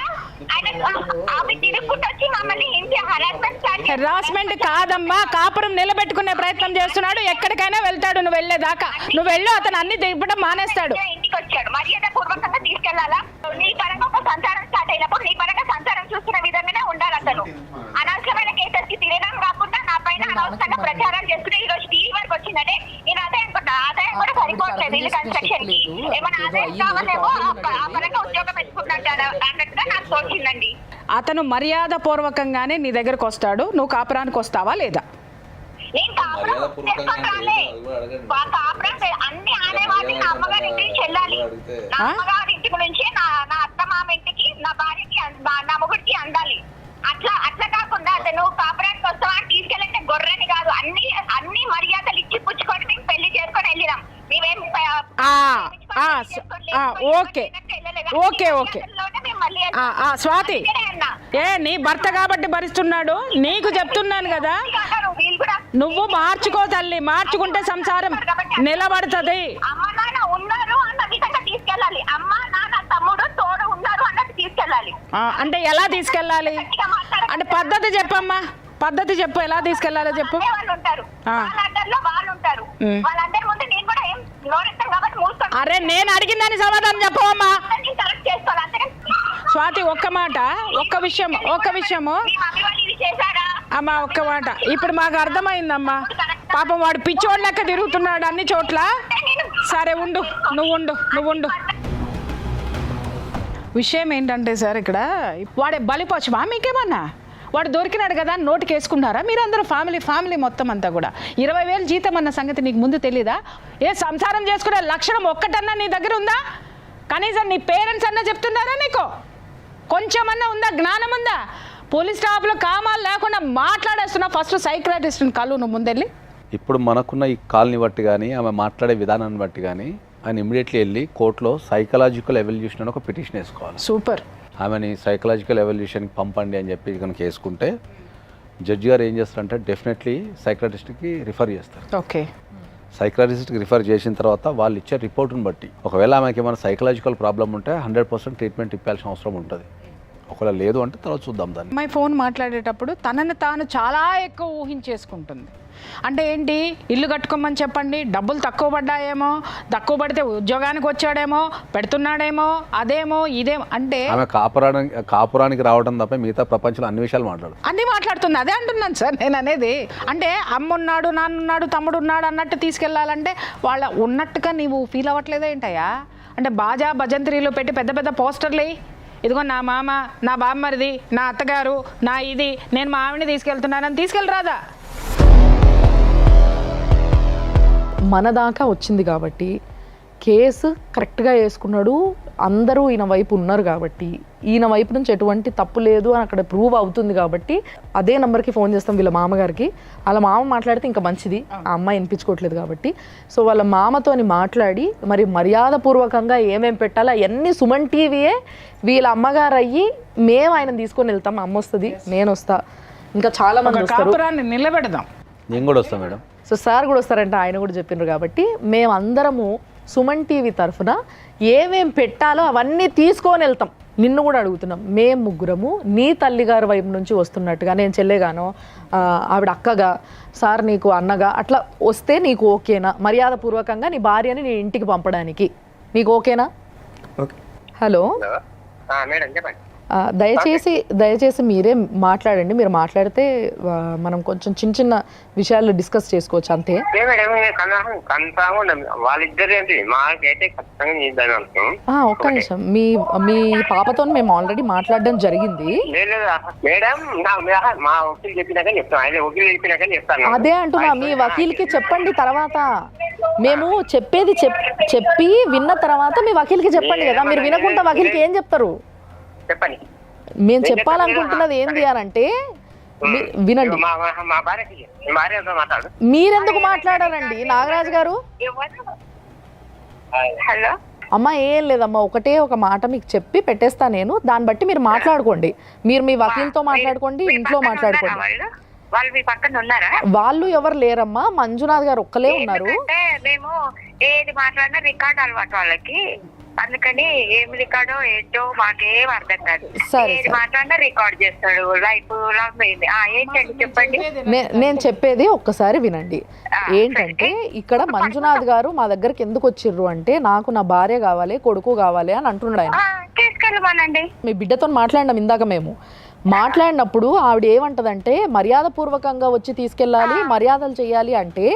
హెరాస్మెంట్ కాదమ్మా, కాపురం నిలబెట్టుకునే ప్రయత్నం చేస్తున్నాడు. ఎక్కడికైనా వెళ్తాడు, నువ్వు వెళ్ళేదాకా. నువ్వు వెళ్ళు, అతను అన్ని దిప్పడం మానేస్తాడు. ఇంటికి వచ్చాడు, మర్యాద పూర్వకంగా తీసుకెళ్లాలా. నీ పరంగా ఒక సంసారం స్టార్ట్ అయినప్పుడు నీ పరంగా సంసారం చూస్తున్న విధంగానే ఉండాలి. అతను అనవసరమైన కేసెస్ కి తిరగడం కాకుండా నా పైన అనవసరంగా ప్రచారం చేసుకుని ఈ రోజు టీవీ వరకు వచ్చిందంటే నేను ఆదాయం కూడా సరిపోవట్లేదు. ఇల్లు కన్స్ట్రక్షన్ కి ఏమైనా ఆదాయం కావాలేమో ఆ పరంగా ఉద్యోగం పెట్టుకుంటాడు అన్నట్టుగా నాకు తోచిందండి. అతను మర్యాద పూర్వకంగానే నీ దగ్గరకు వస్తాడు. నువ్వు కాపురానికి వస్తావా లేదా? నేను కాపురం రాలే. కాపురం అన్ని ఆడేవాడి నా అమ్మగారి ఇంటికి చెల్లాలి. నా అమ్మగారి ఇంటికి నుంచి నా అత్త మామ ఇంటికి, నా భార్యకి, నా మొగుడికి అందాలి. అట్లా కాకుండా అతను కాపురానికి వస్తావా అని తీసుకెళ్ళంటే గొర్రెని కాదు. అన్ని మర్యాదలు ఇచ్చి పుచ్చుకొని మేము పెళ్లి చేసుకొని వెళ్ళినాం. మేమేం ఓకే స్వాతి, నీ భర్త కాబట్టి భరిస్తున్నాడు. నీకు చెప్తున్నాను కదా, నువ్వు మార్చుకో తల్లి. మార్చుకుంటే సంసారం నిలబడుతుంది. అమ్మ నాన్న ఉన్నారు అన్న విధంగా తీసుకెళ్ళాలి. అమ్మ నాన్న తమ్ముడు తోడు ఉన్నారు అన్నట్టు తీసుకెళ్ళాలి. అంటే ఎలా తీసుకెళ్ళాలి అంటే పద్ధతి చెప్పమ్మా, పద్ధతి చెప్పు, ఎలా తీసుకెళ్లాలో చెప్పు. వాళ్ళు ఉంటారు, వాళ్ళు ఉంటారు. వాళ్ళందరి ముందు నేను కూడా ఏం నోరెత్తాను కాబట్టి మూసుకుంటాను. అరే నేను అడిగిందని సమాధానం చెప్పవమ్మా. కరెక్ట్ చేసుకోవాలి. స్వాతి ఒక్క విషయము అమ్మా, ఒక్క మాట. ఇప్పుడు మాకు అర్థమైందమ్మా. పాపం వాడు పిచ్చోడు లెక్క తిరుగుతున్నాడు అన్ని చోట్ల. సరే నువ్వు ఉండు. విషయం ఏంటంటే సార్, ఇక్కడ వాడే బలిపోచమా మీకేమన్నా? వాడు దొరికినాడు కదా నోటికి వేసుకున్నారా మీరందరూ? ఫ్యామిలీ మొత్తం అంతా కూడా 20,000 జీతం అన్న సంగతి నీకు ముందు తెలీదా? సంసారం చేసుకునే లక్షణం ఒక్కటన్నా నీ దగ్గర ఉందా? కనీసం నీ పేరెంట్స్ అన్నా చెప్తున్నారా నీకు? కొంచెమన్నా ఉందా, జ్ఞానం ఉందా? పోలీస్ స్టాఫ్లో కామాలు లేకుండా మాట్లాడేస్తున్నా. ఫస్ట్ సైక్రాటిస్ట్ని కలు నువ్వు ముందెళ్ళి. ఇప్పుడు మనకున్న ఈ కాల్ని బట్టి కానీ, ఆమె మాట్లాడే విధానాన్ని బట్టి కానీ, ఆయన ఇమ్మీడియట్లీ వెళ్ళి కోర్టులో సైకలాజికల్ ఎవల్యూషన్ అని ఒక పిటిషన్ వేసుకోవాలి. సూపర్. ఆమెని సైకలాజికల్ ఎవల్యూషన్కి పంపండి అని చెప్పి కనుక వేసుకుంటే జడ్జి గారు ఏం చేస్తారంటే డెఫినెట్లీ సైకలాజిస్ట్కి రిఫర్ చేస్తారు. ఓకే. సైకలాజిస్ట్కి రిఫర్ చేసిన తర్వాత వాళ్ళు ఇచ్చే రిపోర్ట్ని బట్టి ఒకవేళ ఆమెకి ఏమైనా సైకలాజికల్ ప్రాబ్లం ఉంటే 100% ట్రీట్మెంట్ ఇప్పాల్సిన అవసరం ఉంటుంది. ఒకవేళ లేదు అంటే తర్వాత చూద్దాం దాన్ని. అమ్మాయి ఫోన్ మాట్లాడేటప్పుడు తనని తాను చాలా ఎక్కువ ఊహించేసుకుంటుంది. అంటే ఏంటి, ఇల్లు కట్టుకోమని చెప్పండి, డబ్బులు తక్కువ పడితే ఉద్యోగానికి వచ్చాడేమో, పెడుతున్నాడేమో, అదేమో ఇదేమో. అంటే ఆమె కాపురానికి రావడం తప్ప మిగతా ప్రపంచంలో అన్ని విషయాలు అన్నీ మాట్లాడుతుంది. అదే అంటున్నాను సార్ నేను అనేది. అంటే అమ్మున్నాడు, నాన్నున్నాడు, తమ్ముడు ఉన్నాడు అన్నట్టు తీసుకెళ్లాలంటే వాళ్ళ ఉన్నట్టుగా నీవు ఫీల్ అవ్వట్లేదే ఏంటయ్యా? అంటే బాజా భజంత్రీలు పెట్టి పెద్ద పెద్ద పోస్టర్లు, ఇదిగో నా మామ, నా బామ్మరిది, నా అత్తగారు, నా ఇది, నేను మా ఆవిడని తీసుకెళ్తున్నానని తీసుకెళ్ళరాదా? మన దాకా వచ్చింది కాబట్టి కేసు కరెక్ట్గా వేసుకున్నాడు. అందరూ ఈయన వైపు ఉన్నారు కాబట్టి, ఈయన వైపు నుంచి ఎటువంటి తప్పు లేదు అని అక్కడ ప్రూవ్ అవుతుంది కాబట్టి అదే నెంబర్కి ఫోన్ చేస్తాం వీళ్ళ మామగారికి. వాళ్ళ మామ మాట్లాడితే ఇంకా మంచిది, ఆ అమ్మాయి వినిపించుకోవట్లేదు కాబట్టి. సో వాళ్ళ మామతోని మాట్లాడి మరి మర్యాదపూర్వకంగా ఏమేమి పెట్టాలో అవన్నీ సుమన్ టీవీయే వీళ్ళ అమ్మగారు అయ్యి మేము ఆయన తీసుకొని వెళ్తాం. అమ్మ వస్తుంది, నేను వస్తా, ఇంకా చాలా మంది కాపురాన్ని నిలబెడదాం. నేను కూడా వస్తాను మేడం. సో సార్ కూడా వస్తారంటే ఆయన కూడా చెప్పిండ్రు కాబట్టి మేమందరము సుమన్ టీవీ తరఫున ఏమేం పెట్టాలో అవన్నీ తీసుకొని వెళ్తాం. నిన్ను కూడా అడుగుతున్నాం, మేము ముగ్గురము నీ తల్లిగారి వైపు నుంచి వస్తున్నట్టుగా, నేను చెల్లేగానో ఆవిడ అక్కగా, సార్ నీకు అన్నగా అట్లా వస్తే నీకు ఓకేనా? మర్యాదపూర్వకంగా నీ భార్యని నీ ఇంటికి పంపడానికి నీకు ఓకేనా? ఓకే. హలో, మేడం చెప్పండి. దయచేసి మీరే మాట్లాడండి. మీరు మాట్లాడితే మనం కొంచెం చిన్న విషయాలు డిస్కస్ చేసుకోవచ్చు అంతే. కన్ఫామ్ వాళ్ళిద్దరు ఏంటి మాకైతే ఖచ్చితంగా చేద్దాం అనుకున్నాం. ఒక్క నిమిషం, మీ పాపతో మేము ఆల్రెడీ మాట్లాడడం జరిగింది. మేడం మా వకీలు చెప్పినాక చెప్తాం, ఆయన వకీలు చెప్పినాక చెప్తాను. అదే అంటున్నా, మీ వకీల్కి చెప్పండి. తర్వాత మేము చెప్పేది చెప్పి విన్న తర్వాత మీ వకీల్కి చెప్పండి కదా. మీరు వినకుండా వకీల్కి ఏం చెప్తారు? చెప్పండి. మేము చెప్పాలనుకుంటున్నది ఏంటి అని అంటే వినండి. మీరెందుకు మాట్లాడారండి నాగరాజు గారు? హలో అమ్మ, ఏం లేదమ్మా, ఒకటే ఒక మాట మీకు చెప్పి పెట్టేస్తా నేను. దాన్ని బట్టి మీరు మాట్లాడుకోండి. మీరు మీ వకీల్తో మాట్లాడుకోండి, ఇంట్లో మాట్లాడుకోండి. వాళ్ళు మీ పక్కన ఉన్నారా? వాళ్ళు ఎవరు లేరమ్మా, మంజునాథ్ గారు ఒక్కలే ఉన్నారు. మేము ఏది మాట్లాడినా రికార్డ్ అలవాటు వాళ్ళకి, అందుకని ఏం రికార్డో ఏంటో మాకేం అర్థం కాదు. ఏది మాట్లాడినా రికార్డ్ చేస్తాడు. లైఫ్ లాంగ్ పోయింది. ఏంటండి చెప్పండి. నేను చెప్పేది ఒక్కసారి వినండి. ఏంటంటే ఇక్కడ మంజునాథ్ గారు మా దగ్గరికి ఎందుకు వచ్చిర్రు అంటే, నాకు నా భార్య కావాలి, కొడుకు కావాలి అని అంటున్నాడు ఆయన. తీసుకెళ్ళమనండి. మీ బిడ్డతో మాట్లాడినాం ఇందాక. మేము మాట్లాడినప్పుడు ఆవిడ ఏమంటదంటే, మర్యాదపూర్వకంగా వచ్చి తీసుకెళ్ళాలి, మర్యాదలు చేయాలి అంటే,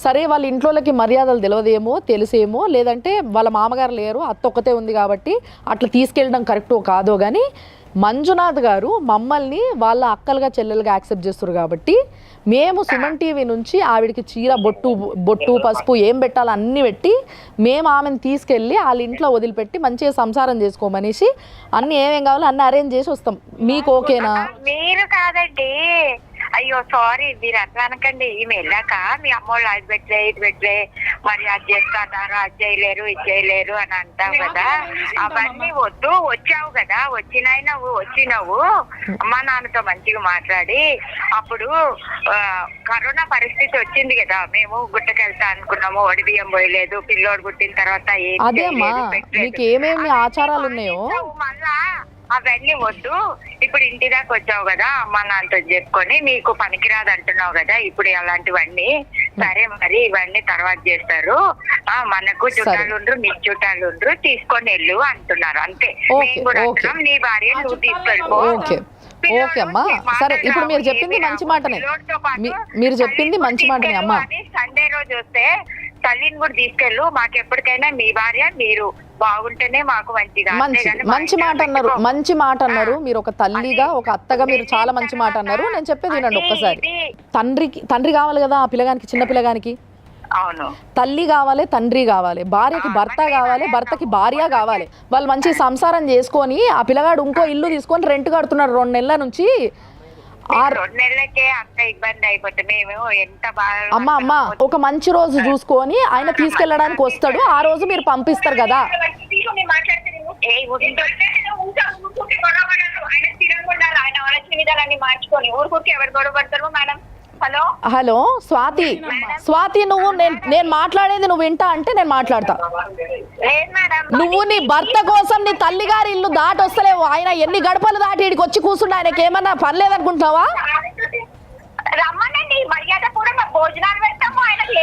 సరే వాళ్ళ ఇంట్లోకి మర్యాదలు తెలియదేమో, తెలిసేమో, లేదంటే వాళ్ళ మామగారు లేరు, అత్త ఒక్కతే ఉంది కాబట్టి అట్లా తీసుకెళ్ళడం కరెక్టో కాదో, కానీ మంజునాథ్ గారు మమ్మల్ని వాళ్ళ అక్కలుగా చెల్లెలుగా యాక్సెప్ట్ చేస్తారు కాబట్టి మేము సుమన్ టీవీ నుంచి ఆవిడకి చీర, బొట్టు, పసుపు ఏం పెట్టాలో అన్నీ పెట్టి మేము ఆమెను తీసుకెళ్ళి వాళ్ళ ఇంట్లో వదిలిపెట్టి మంచిగా సంసారం చేసుకోమనేసి అన్నీ ఏమేం కావాలో అన్నీ అరేంజ్ చేసి వస్తాం. మీకు ఓకేనా? మీరు కాదండి, అయ్యో సారీ, మీరు అట్లా అనకండి. ఈమె వెళ్ళాక మీ అమ్మోళ్ళు అది పెట్టలే, ఇది పెట్టలే, మరి అది చేస్తున్నారు, అది చేయలేరు, ఇది చేయలేరు అని అంటావు కదా. అవన్నీ వద్దు. వచ్చావు కదా, వచ్చినావు అమ్మా నాన్నతో మంచిగా మాట్లాడి. అప్పుడు కరోనా పరిస్థితి వచ్చింది కదా, మేము గుట్టకెళ్తా అనుకున్నాము, ఒడి బియ్యం పోయలేదు, పిల్లోడు పుట్టిన తర్వాత మీకు ఏమేమి ఆచారాలు ఉన్నాయో మళ్ళా అవన్నీ వద్దు. ఇప్పుడు ఇంటి దాకా వచ్చావు కదా, అమ్మ నాన్నతో చెప్పుకొని, మీకు పనికిరాదు అంటున్నావు కదా ఇప్పుడు అలాంటివన్నీ. సరే మరి ఇవన్నీ తర్వాత చేస్తారు, మనకు చుట్టాలు ఉండ్రు, నీ చుట్టాలు ఉండ్రు, తీసుకొని వెళ్ళు అంటున్నారు అంతే. మేము కూడా అంటున్నాం, నీ భార్య నువ్వు తీసుకెళ్ళిపో. ఓకే అమ్మా, సరే. ఇప్పుడు మీరు చెప్పింది మంచి మాటనే, మీరు చెప్పింది మంచి మాటనే అమ్మా. సండే రోజు వస్తే తల్లిని కూడా తీసుకెళ్ళు, మాకు ఎప్పటికైనా మీ భార్య మీరు బాగుంటేనే మాకు మంచిగా. మంచి మాట అన్నారు మీరు. ఒక తల్లిగా, ఒక అత్తగా మీరు చాలా మంచి మాట అన్నారు. నేను చెప్పేది వినండి ఒక్కసారి. తండ్రి కావాలి కదా ఆ పిల్లగానికి, చిన్న పిల్లగానికి. అవును, తల్లి కావాలి, తండ్రి కావాలి, భార్యకి భర్త కావాలి, భర్తకి భార్య కావాలి. వాళ్ళు మంచి సంసారం చేసుకొని ఆ పిల్లగాడు ఇంకో ఇల్లు తీసుకొని రెంట్ కడుతున్నారు 2 నెలల నుంచి. 2 నెలలకే అంత ఇబ్బంది అయిపోతే మేము ఎంత బాగా. అమ్మ ఒక మంచి రోజు చూసుకొని ఆయన తీసుకెళ్ళడానికి వస్తాడు, ఆ రోజు మీరు పంపిస్తారు కదా. హలో స్వాతి, నేను మాట్లాడేది నువ్వు వింటా అంటే నేను మాట్లాడతా. నువ్వు నీ భర్త కోసం నీ తల్లిగారి ఇల్లు దాటి వస్తలేవు. ఆయన ఎన్ని గడపలు దాటి ఇడికి వచ్చి కూర్చుంటే ఆయనకి ఏమన్నా పని లేదనుకుంటున్నావా? రమ్మనండి, మర్యాద కూడా భోజనాలు పెడతాము ఆయనకి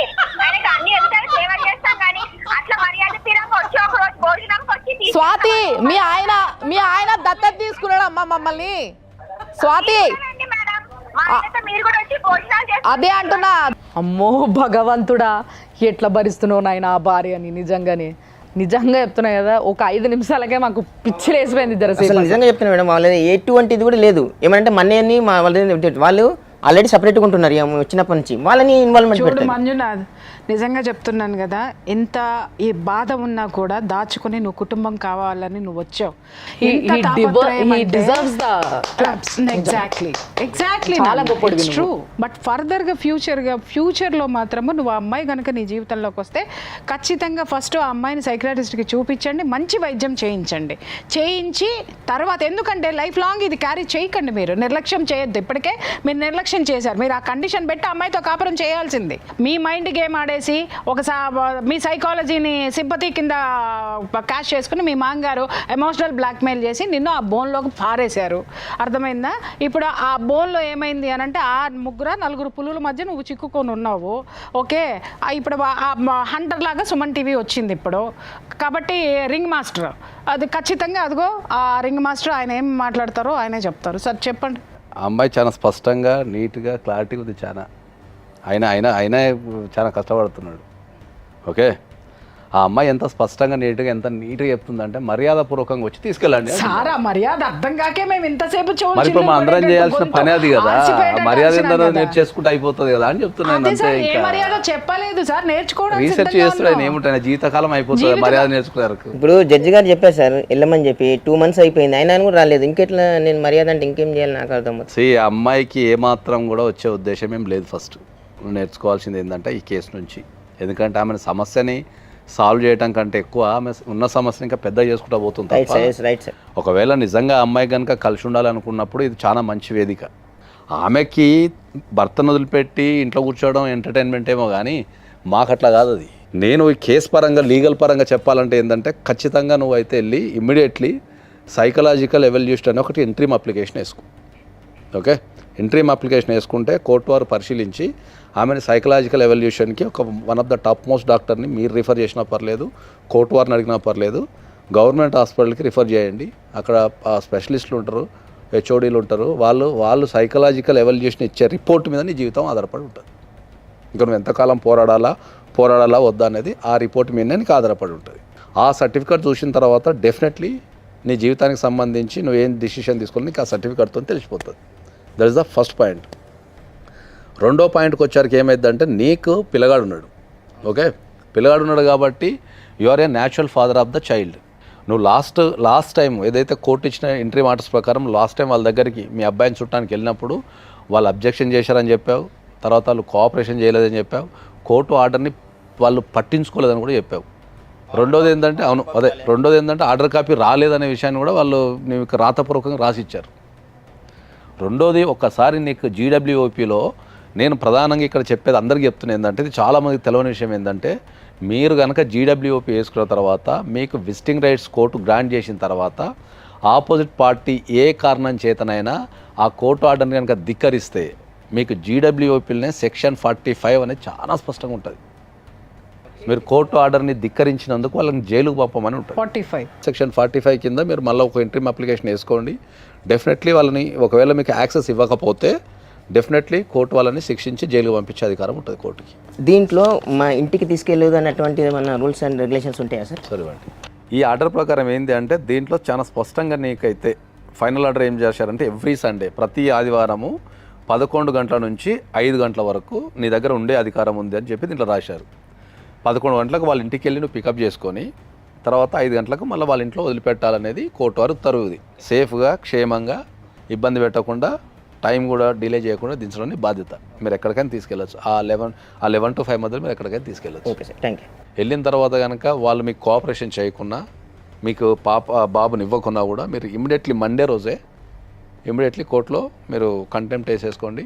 అన్ని ఎదుగుతారు, సేవ చేస్తాం. కానీ అట్లా మర్యాద తీరంగా వచ్చి ఒక రోజు భోజనంకి వచ్చి. స్వాతి, మీ ఆయన దత్తత తీసుకున్నాడు అమ్మా మమ్మల్ని. స్వాతి, అదే అంటున్నా. అమ్మో భగవంతుడా, ఎట్లా భరిస్తున్నావు నాయన ఆ భార్యని. నిజంగా చెప్తున్నా కదా, ఒక 5 నిమిషాలకే మాకు పిచ్చిలేసిపోయింది. నిజంగా చెప్తున్నా మేడం, వాళ్ళని ఎటువంటిది కూడా లేదు. ఏమంటే మన్నయ్యని వాళ్ళు ఆల్రెడీ సపరేట్గా ఉంటున్నారు వచ్చినప్పటి నుంచి. వాళ్ళని ఇన్వాల్వ్మెంట్ పెట్టారు. మంజునాథ్, నిజంగా చెప్తున్నాను కదా, ఎంత ఈ బాధ ఉన్నా కూడా దాచుకుని నువ్వు కుటుంబం కావాలని నువ్వు వచ్చావు. Exactly true. బట్ ఫర్దర్గా ఫ్యూచర్లో మాత్రము నువ్వు ఆ అమ్మాయి కనుక నీ జీవితంలోకి వస్తే ఖచ్చితంగా ఫస్ట్ ఆ అమ్మాయిని సైకియాట్రిస్ట్కి చూపించండి, మంచి వైద్యం చేయించి తర్వాత, ఎందుకంటే లైఫ్ లాంగ్ ఇది క్యారీ చేయకండి, మీరు నిర్లక్ష్యం చేయొద్దు. ఇప్పటికే మీరు నిర్లక్ష్యం అబ్జెక్షన్ చేశారు. మీరు ఆ కండిషన్ పెట్టి అమ్మాయితో కాపురం చేయాల్సింది. మీ మైండ్ గేమ్ ఆడేసి మీ సైకాలజీని సింపతి కింద క్యాష్ చేసుకుని మీ మాంగారు ఎమోషనల్ బ్లాక్మెయిల్ చేసి నిన్ను ఆ బోన్లోకి పారేశారు. అర్థమైందా? ఇప్పుడు ఆ బోన్లో ఏమైంది అని అంటే ఆ నలుగురు పులుల మధ్య నువ్వు చిక్కుకొని ఉన్నావు. ఓకే, ఇప్పుడు హంటర్ లాగా సుమన్ టీవీ వచ్చింది ఇప్పుడు. కాబట్టి రింగ్ మాస్టర్ అది ఖచ్చితంగా అదిగో ఆ రింగ్ మాస్టర్ ఆయన ఏం మాట్లాడతారో ఆయనే చెప్తారు. సార్ చెప్పండి. ఆ అమ్మాయి చాలా స్పష్టంగా నీట్గా క్లారిటీ ఉంది. చాలా ఆయన చాలా కష్టపడుతున్నాడు. ఓకే, ఆ అమ్మాయి ఎంత స్పష్టంగా నీట్గా ఎంత నీట్గా చెప్తుందంటే మర్యాదపూర్వకంగా వచ్చి తీసుకెళ్ళండి. సారా మర్యాద అర్థం కాకే మేము ఇంతసేపు మరి ఇప్పుడు మనం అందరం చేయాల్సిన పని అది కదా. మర్యాద ఏందో నేర్చేసుకుంటే అయిపోతుంది కదా అని చెప్తున్నాను. అంతే, మర్యాద చెప్పలేదు సార్, నేర్చుకోవడం రీసెర్చ్ చేస్తున్నాడు. ఏముంటాయి జీవితకాలం అయిపోతుంది మర్యాద నేర్చుకున్నారు. ఇప్పుడు జడ్జి గారు చెప్పారు సార్ వెళ్ళమని చెప్పి 2 months అయిపోయింది, ఆయన కూడా రాలేదు. ఇంకెట్లా నేను మర్యాద అంటే ఇంకేం చేయాలి నాకు అర్థం. అమ్మాయికి ఏమాత్రం కూడా వచ్చే ఉద్దేశం ఏం లేదు. ఫస్ట్ నువ్వు నేర్చుకోవాల్సింది ఏంటంటే ఈ కేసు నుంచి. ఎందుకంటే ఆమె సమస్యని సాల్వ్ చేయడం కంటే ఎక్కువ ఆమె ఉన్న సమస్యను ఇంకా పెద్ద చేసుకుంటూ పోతుంది. ఒకవేళ నిజంగా అమ్మాయి కనుక కలిసి ఉండాలనుకున్నప్పుడు ఇది చాలా మంచి వేదిక. ఆమెకి భర్తను వదిలిపెట్టి ఇంట్లో కూర్చోవడం ఎంటర్టైన్మెంట్ ఏమో కానీ మాకు అట్లా కాదు అది. నేను ఈ కేసు పరంగా లీగల్ పరంగా చెప్పాలంటే ఏంటంటే ఖచ్చితంగా నువ్వు అయితే వెళ్ళి ఇమ్మీడియట్లీ సైకలాజికల్ ఎవల్యూషన్ అని ఒకటి ఇంట్రీమ్ అప్లికేషన్ వేసుకో. ఓకే, ఇంట్రీమ్ అప్లికేషన్ వేసుకుంటే కోర్టు వారు పరిశీలించి ఆమెను సైకలాజికల్ ఎవల్యూషన్కి one of the top most డాక్టర్ని మీరు రిఫర్ చేసినా పర్లేదు, కోర్టు వారిని అడిగినా పర్లేదు, గవర్నమెంట్ హాస్పిటల్కి రిఫర్ చేయండి. అక్కడ స్పెషలిస్టులు ఉంటారు, హెచ్ఓడీలు ఉంటారు. వాళ్ళు సైకలాజికల్ ఎవల్యూషన్ ఇచ్చే రిపోర్ట్ మీద నీ జీవితం ఆధారపడి ఉంటుంది. ఇంకా నువ్వు ఎంతకాలం పోరాడాలా వద్దా అనేది ఆ రిపోర్ట్ మీదనే నీకు ఆధారపడి ఉంటుంది. ఆ సర్టిఫికేట్ చూసిన తర్వాత డెఫినెట్లీ నీ జీవితానికి సంబంధించి నువ్వు ఏం డిసిషన్ తీసుకోవాలి నీకు ఆ సర్టిఫికేట్తో తెలిసిపోతుంది. That is the first point. రెండో పాయింట్కి వచ్చారికి ఏమైందంటే నీకు పిల్లగాడు ఉన్నాడు. ఓకే, పిల్లగాడు ఉన్నాడు కాబట్టి you are a natural father of the child. నువ్వు లాస్ట్ టైం ఏదైతే కోర్టు ఇచ్చిన ఎంట్రీ ఆర్డర్స్ ప్రకారం లాస్ట్ టైం వాళ్ళ దగ్గరికి మీ అబ్బాయిని చుట్టానికి వెళ్ళినప్పుడు వాళ్ళు అబ్జెక్షన్ చేశారని చెప్పావు. తర్వాత వాళ్ళు కోఆపరేషన్ చేయలేదని చెప్పావు. కోర్టు ఆర్డర్ని వాళ్ళు పట్టించుకోలేదని కూడా చెప్పావు. రెండోది ఏంటంటే ఆర్డర్ కాపీ రాలేదనే విషయాన్ని కూడా వాళ్ళు నీకు రాతపూర్వకంగా రాసిచ్చారు. రెండోది ఒక్కసారి నీకు జీడబ్ల్యూఓపీలో నేను ప్రధానంగా ఇక్కడ చెప్పేది అందరికీ చెప్తున్నా ఏంటంటే ఇది చాలామందికి తెలియని విషయం ఏంటంటే మీరు కనుక జీడబ్ల్యూఓపీ వేసుకున్న తర్వాత మీకు విజిటింగ్ రైట్స్ కోర్టు గ్రాంట్ చేసిన తర్వాత ఆపోజిట్ పార్టీ ఏ కారణం చేతనైనా ఆ కోర్టు ఆర్డర్ని కనుక ధిక్కరిస్తే మీకు జీడబ్ల్యూఓపీలోనే సెక్షన్ 45 అనేది చాలా స్పష్టంగా ఉంటుంది. మీరు కోర్టు ఆర్డర్ని ధిక్కరించినందుకు వాళ్ళని జైలుకు పంపమని ఉంటుంది. 45 సెక్షన్ 45 కింద మీరు మళ్ళీ ఒక ఇంట్రీమ్ అప్లికేషన్ వేసుకోండి. డెఫినెట్లీ వాళ్ళని ఒకవేళ మీకు యాక్సెస్ ఇవ్వకపోతే డెఫినెట్లీ కోర్టు వాళ్ళని శిక్షించి జైలుకు పంపించే అధికారం ఉంటుంది కోర్టుకి. దీంట్లో మా ఇంటికి తీసుకెళ్ళదు అన్నటువంటి ఏమన్నా రూల్స్ అండ్ రెగ్యులేషన్స్ ఉంటాయా సార్? సరేవండి, ఈ ఆర్డర్ ప్రకారం ఏంటి అంటే దీంట్లో చాలా స్పష్టంగా నీకైతే ఫైనల్ ఆర్డర్ ఏం చేశారంటే ఎవ్రీ సండే ప్రతి ఆదివారము 11 గంటల నుంచి 5 గంటల వరకు నీ దగ్గర ఉండే అధికారం ఉంది అని చెప్పి దీంట్లో రాశారు. 11 గంటలకు వాళ్ళ ఇంటికి వెళ్ళి నువ్వు పికప్ చేసుకొని తర్వాత 5 గంటలకు మళ్ళీ వాళ్ళ ఇంట్లో వదిలిపెట్టాలనేది కోర్టు వారు ఉత్తర్వుది. సేఫ్గా క్షేమంగా ఇబ్బంది పెట్టకుండా టైం కూడా డిలే చేయకుండా దించడానికి బాధ్యత. మీరు ఎక్కడికైనా తీసుకెళ్ళచ్చు. ఆ 11 to 5 మధ్యలో మీరు ఎక్కడికైనా తీసుకెళ్ళచ్చు. Okay sir, thank you. వెళ్ళిన తర్వాత కనుక వాళ్ళు మీకు కోఆపరేషన్ చేయకుండా మీకు బాబుని ఇవ్వకున్నా కూడా మీరు ఇమీడియట్లీ మండే రోజే కోర్టులో మీరు కంటెంప్ట్ వేసేసుకోండి.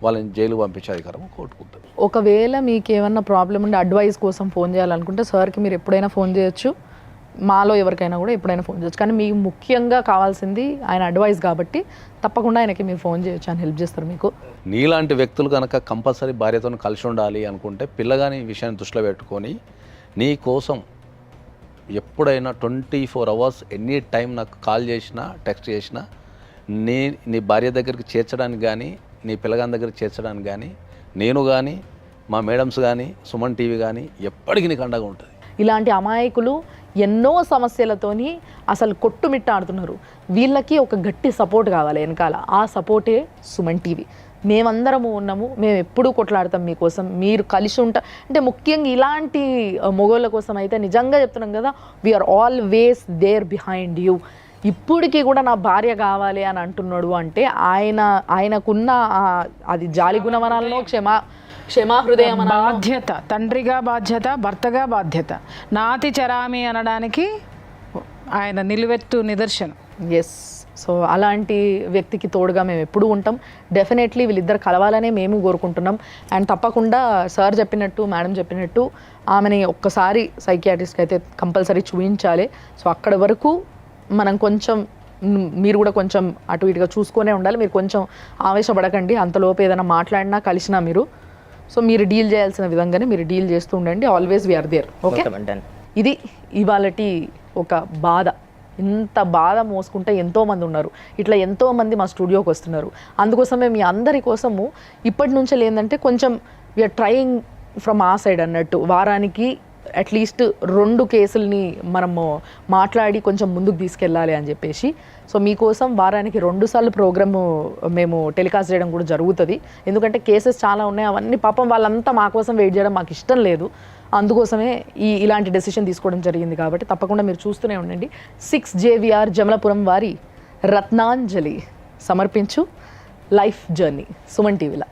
వాళ్ళని జైలు పంపించే అధికారం కోర్టుకుంటుంది. ఒకవేళ మీకు ఏమన్నా ప్రాబ్లం ఉంటే అడ్వైస్ కోసం ఫోన్ చేయాలనుకుంటే సార్కి మీరు ఎప్పుడైనా ఫోన్ చేయొచ్చు, మాలో ఎవరికైనా కూడా ఎప్పుడైనా ఫోన్ చేయొచ్చు. కానీ మీకు ముఖ్యంగా కావాల్సింది ఆయన అడ్వైస్ కాబట్టి తప్పకుండా ఆయనకి మీరు ఫోన్ చేయొచ్చు, ఆయన హెల్ప్ చేస్తారు మీకు. నీలాంటి వ్యక్తులు కనుక కంపల్సరీ భార్యతో కలిసి ఉండాలి అనుకుంటే పిల్లగాని విషయాన్ని దృష్టిలో పెట్టుకొని నీ కోసం ఎప్పుడైనా 24 hours ఎనీ టైం నాకు కాల్ చేసినా టెక్స్ట్ చేసినా నీ భార్య దగ్గరికి చేర్చడానికి కానీ నీ పిల్లగాని దగ్గరికి చేర్చడానికి కానీ నేను కానీ మా మేడమ్స్ కానీ సుమన్ టీవీ కానీ ఎప్పటికీ నీకు అండగా ఉంటుంది. ఇలాంటి అమాయకులు ఎన్నో సమస్యలతోని అసలు కొట్టుమిట్టాడుతున్నారు. వీళ్ళకి ఒక గట్టి సపోర్ట్ కావాలి వెనకాల. ఆ సపోర్టే సుమన్ టీవీ. మేమందరము ఉన్నాము, మేము ఎప్పుడూ కొట్లాడతాం మీకోసం. మీరు కలిసి అంటే ముఖ్యంగా ఇలాంటి మొగోళ్ళ కోసం అయితే నిజంగా చెప్తున్నాం కదా, we are always there behind you. ఇప్పటికీ కూడా నా భార్య కావాలి అని అంటున్నాడు అంటే ఆయనకున్న అది జాలి గుణవనాలను క్షమా హృదయం బాధ్యత, తండ్రిగా బాధ్యత, భర్తగా బాధ్యత, నాతి చరామి అనడానికి ఆయన నిలువెత్తు నిదర్శనం. ఎస్. సో అలాంటి వ్యక్తికి తోడుగా మేము ఎప్పుడూ ఉంటాం. డెఫినెట్లీ వీళ్ళిద్దరు కలవాలనే మేము కోరుకుంటున్నాం. అండ్ తప్పకుండా సార్ చెప్పినట్టు, మేడం చెప్పినట్టు ఆమెని ఒక్కసారి సైకియాట్రిస్ట్కి అయితే కంపల్సరీ చూపించాలి. సో అక్కడ వరకు మనం కొంచెం, మీరు కూడా కొంచెం అటు ఇటుగా చూసుకొనే ఉండాలి. మీరు కొంచెం ఆవేశపడకండి, అంతలోపు ఏదైనా మాట్లాడినా కలిసినా మీరు, సో మీరు డీల్ చేయాల్సిన విధంగానే మీరు డీల్ చేస్తూ ఉండండి. Always we are there. ఓకే, ఇది ఇవాళటి ఒక బాధ. ఇంత బాధ మోసుకుంటే ఎంతోమంది ఉన్నారు, ఇట్లా ఎంతోమంది మా స్టూడియోకి వస్తున్నారు. అందుకోసమే మీ అందరి కోసము ఇప్పటి నుంచే ఏంటంటే కొంచెం వీఆర్ ట్రయింగ్ ఫ్రమ్ ఆ సైడ్ అన్నట్టు, వారానికి అట్లీస్ట్ 2 కేసుల్ని మనము మాట్లాడి కొంచెం ముందుకు తీసుకెళ్ళాలి అని చెప్పేసి. సో మీకోసం వారానికి 2 సార్లు ప్రోగ్రాము మేము టెలికాస్ట్ చేయడం కూడా జరుగుతుంది. ఎందుకంటే కేసెస్ చాలా ఉన్నాయి, అవన్నీ పాపం వాళ్ళంతా మా కోసం వెయిట్ చేయడం మాకు ఇష్టం లేదు. అందుకోసమే ఇలాంటి డెసిషన్ తీసుకోవడం జరిగింది. కాబట్టి తప్పకుండా మీరు చూస్తూనే ఉండండి. 6 JVR జమలపురం వారి రత్నాంజలి సమర్పించు లైఫ్ జర్నీ సుమన్ టీవీలో.